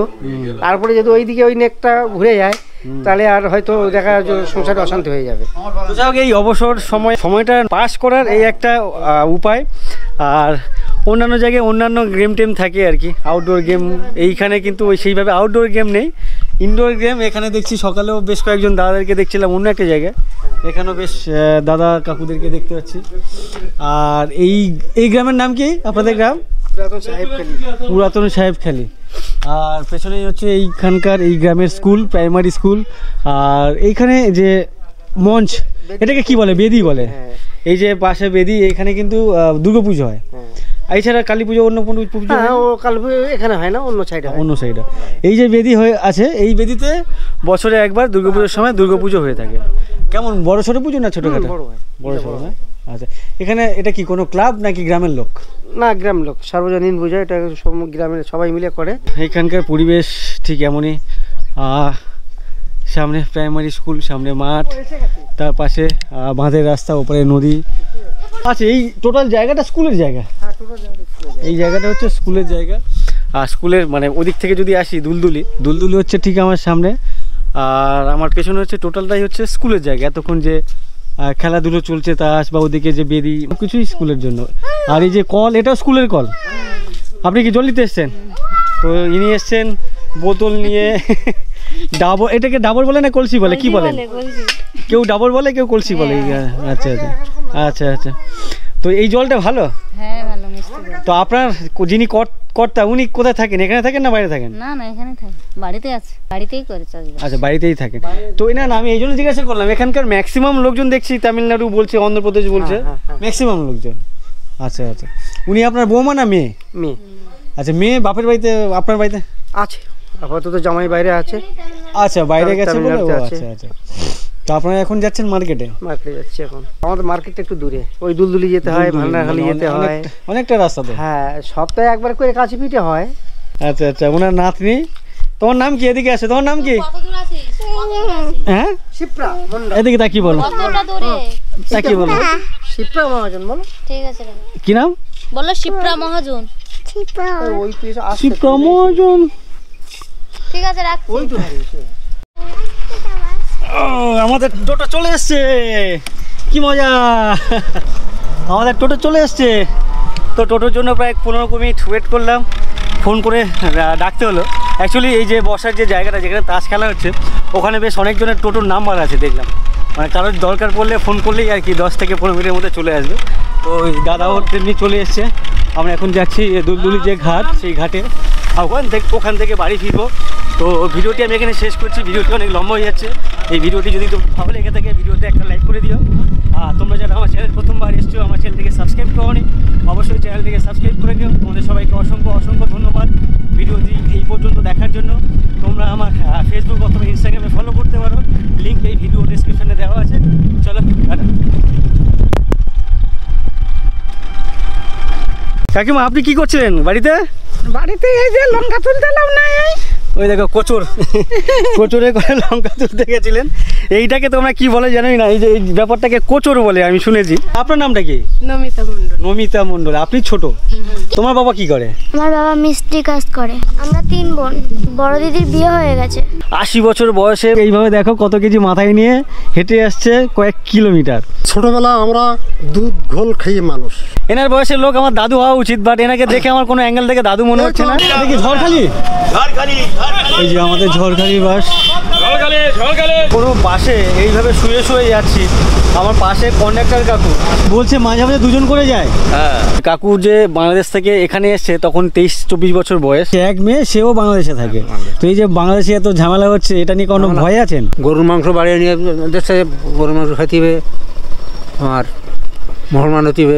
তারপরে যদি ওইদিকে ওই নেকটা ঘুরে যায় তাহলে আর হয়তো দেখা যায় সংসারে অশান্তি হয়ে যাবে। তো যাই হোক, এই অবসর সময়টা পাস করার এই একটা উপায়। আর অন্যান্য জায়গায় অন্যান্য গেম টেম থাকে আর কি, আউটডোর গেম। এইখানে কিন্তু ওই সেইভাবে আউটডোর গেম নেই, ইনডোর গেম। এখানে দেখছি সকালেও বেশ কয়েকজন দাদাদেরকে দেখছিলাম অন্য একটা জায়গায়, এখানেও বেশ দাদা কাকুদেরকে দেখতে পাচ্ছি। আর এই গ্রামের নাম কি আপনাদের গ্রাম? পুরাতন সাহেবখালী। আর পেছনেই হচ্ছে এইখানকার এই গ্রামের স্কুল, প্রাইমারি স্কুল। আর এইখানে যে মঞ্চ, এটাকে কি বলে? বেদি বলে। এই যে পাশে বেদি, এখানে কিন্তু দুর্গাপুজো হয়। এছাড়া কালী পুজো, অন্য কোনো পুজো? হ্যাঁ, ও কালী পুজো এখানে হয় না, অন্য সাইডে, অন্য সাইডে। এই যে বেদি হয়ে আছে, এই বেদিতে বছরে একবার দুর্গাপুজোর সময় দুর্গাপুজো হয়ে থাকে। কেমন, বড় ছোটো পুজো না ছোটোখাটো? বড় ছোটো না? আচ্ছা, এখানে এটা কি কোনো ক্লাব নাকি গ্রামের লোক? না, গ্রাম লোক, সার্বজনীন পুজো, এটা সব গ্রামের সবাই মিলে করে। এখানকার পরিবেশ ঠিক এমনই, সামনে প্রাইমারি স্কুল, সামনে মাঠ, তার পাশে বাঁধের রাস্তা, ওপরে নদী। আচ্ছা, এই টোটাল জায়গাটা স্কুলের জায়গা? এই জায়গাটা হচ্ছে স্কুলের জায়গা। আর স্কুলের মানে ওদিক থেকে যদি আসি, দুলদুলি হচ্ছে ঠিক আমার সামনে, আর আমার পেছনে হচ্ছে টোটালটাই হচ্ছে স্কুলের জায়গা। এতক্ষণ যে খেলাধুলো চলছে তাস বা ওদিকে যে বেদি, সব কিছুই স্কুলের জন্য। আর এই যে কল, এটাও স্কুলের কল। আপনি কি জল নিতে এসছেন? তো ইনি এসছেন বোতল নিয়ে। ডাবর, এটাকে ডাবর বলে না কলসি বলে, কি বলেন? কেউ ডাবর বলে, কেউ কলসি বলে। আচ্ছা আচ্ছা আচ্ছা আচ্ছা। তো এই জলটা ভালো? হ্যাঁ, ভালো মিষ্টি। তো আপনার যিনি কর্তা, উনি কোথায় থাকেন? এখানে থাকেন না বাইরে থাকেন? না না, এখানে থাকি, বাড়িতে আছে, বাড়িতেই করে চাষবাস। আচ্ছা, বাড়িতেই থাকেন। তো না, আমি এই জন্য জিজ্ঞাসা করলাম, এখানকার ম্যাক্সিমাম লোকজন দেখছি তামিলনাড়ু বলছে, অন্ধ্রপ্রদেশ বলছে, ম্যাক্সিমাম লোকজন। আচ্ছা আচ্ছা। উনি আপনার বৌমা না মেয়ে? মেয়ে। আচ্ছা, মেয়ে বাপের বাড়িতে, আপনার বাড়িতে আছে আপাতত, জামাই বাইরে আছে। আচ্ছা, বাইরে গেছে বলে। আচ্ছা আচ্ছা। তো আপনারা এখন যাচ্ছেন মার্কেটে? মার্কেটে যাচ্ছি এখন। আমাদের মার্কেটটা একটু দূরে, ওই দুলদুলি যেতে হয়, ভান্ডারখালি যেতে হয়, অনেকটা রাস্তা তো। হ্যাঁ, সপ্তাহে একবার করে কাছে পিঠে হয়। আচ্ছা আচ্ছা। ওনার নাতনি, তোমার নাম কি? এদিকে আসে, তোমার নাম কি? হ্যাঁ, শিপ্রা মন্ডল। এদিকে তা কি বলো? তা কি বলো? শিপ্রা মহাজন বলো। ঠিক আছে, কি নাম বললো? শিপ্রা মহাজন। ওই তো শিপ্রা মহাজন। ঠিক আছে, রাখছি। ওই তো আমাদের টোটো চলে এসছে, কি মজা! আমাদের টোটো চলে এসছে। তো টোটোর জন্য প্রায় 15 মিনিট ওয়েট করলাম, ফোন করে ডাকতে হলো। অ্যাকচুয়ালি এই যে বসার যে জায়গাটা, যেখানে তাস খেলা হচ্ছে, ওখানে বেশ অনেকজনের টোটোর নাম্বার আছে দেখলাম। মানে কারোর দরকার পড়লে ফোন করলেই আর কি 10 থেকে 15 মিনিটের মধ্যে চলে আসবে। তো ওই দাদাও তেমনি চলে এসছে। আমরা এখন যাচ্ছি দুলদুলি যে ঘাট, সেই ঘাটে। ওখান থেকে বাড়ি ফিরবো। তো ভিডিওটি আমি এখানে শেষ করছি, ভিডিওটি অনেক লম্বা হয়ে যাচ্ছে। এই ভিডিওটি যদি তোমার ভালো লেগে থাকে, ভিডিওতে একটা লাইক করে দিও। আর তোমরা যারা আমার চ্যানেল প্রথমবার এসছো, আমার চ্যানেলটিকে সাবস্ক্রাইব করোনি, অবশ্যই চ্যানেলটিকে সাবস্ক্রাইব করে দিও। তোমাদের সবাইকে অসংখ্য অসংখ্য ধন্যবাদ ভিডিওটি এই পর্যন্ত দেখার জন্য। তোমরা আমার ফেসবুক অথবা ইনস্টাগ্রামে ফলো করতে পারো, লিঙ্ক এই ভিডিও ডেসক্রিপশনে দেওয়া আছে। চলো, টাটা। কাকিমা, আপনি কি করছিলেন বাড়িতে? বাড়িতে এই যে লঙ্কা তুলতে এলাম না, ওই দেখো কোচরে করে লঙ্কা তুলতে গেছিলেন। এইটাকে তোমরা কি বলে জানোই না, এই যে এই ব্যাপারটাকে কোচর বলে আমি শুনেছি। আপনার নামটা কি? নমিতা মণ্ডল। নমিতা মণ্ডল। আপনি ছোট, তোমার বাবা কি করে? আমার বাবা মিস্ত্রি কাজ করে। আমরা 3 বোন, বড় দিদির বিয়ে হয়ে গেছে। 80 বছর বয়সে এইভাবে দেখো কত কেজি মাথায় নিয়ে হেঁটে আসছে কয়েক কিলোমিটার। ছোটবেলা আমরা দুধ ঘোল খেয়ে মানুষ। এনার বয়সের লোক আমার দাদু হওয়া উচিত, বাট এনাকে দেখে আমার কোনো অ্যাঙ্গেল থেকে দাদু মনে হচ্ছে না। দেখি ঝড়খালি, এই যে আমাদের ঝড়খালি বাস। কোনো বাসে এইভাবে শুয়ে শুয়ে যাচ্ছি, আমার পাশে কন্ডাক্টর কাকু বলছে মাঝে মাঝে 2জন করে যায়। হ্যাঁ, কাকু যে বাংলাদেশ থেকে এখানে এসছে, তখন 23-24 বছর বয়স। এক মেয়ে, সেও বাংলাদেশে থাকে। তো এই যে বাংলাদেশে এত ঝামেলা হচ্ছে, এটা নিয়ে কোনো ভয় আছেন? গরুর মাংস বাড়িয়ে নিয়ে দেশে গরুর মাংস খাইতে হবে, আর মুসলমান হতে হবে,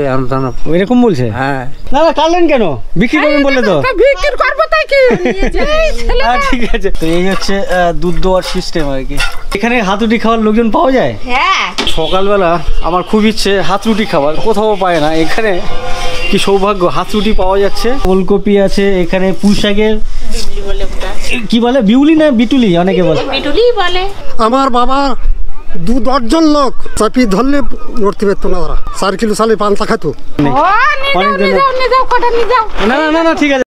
এরকম বলছে। হ্যাঁ। না না, কাটলেন কেন? বিক্রি করবেন বললে তো। বিক্রি করবো তাই কি? ঠিক আছে। তো এই হচ্ছে দুধ দেওয়ার সিস্টেম আর কি। এখানে হাত রুটি খাওয়ার লোকজন পাওয়া যায়? হ্যাঁ। সকালবেলা আমার খুব ইচ্ছে হাত রুটি খাবার, কোথাও পায় না। এখানে কি সৌভাগ্য, হাঁসুটি পাওয়া যাচ্ছে, ফুলকপি আছে এখানে, পুঁই শাকের কি বলে, বিউলি না বিটুলি অনেকে বলে, বিটুলি বলে। আমার বাবা 2-10 লোক চাপিয়ে ধরলে নড়তে পারতো না, ওরা 4 কিলো চালে পান্তা খাতো। অনেক না না ঠিক আছে।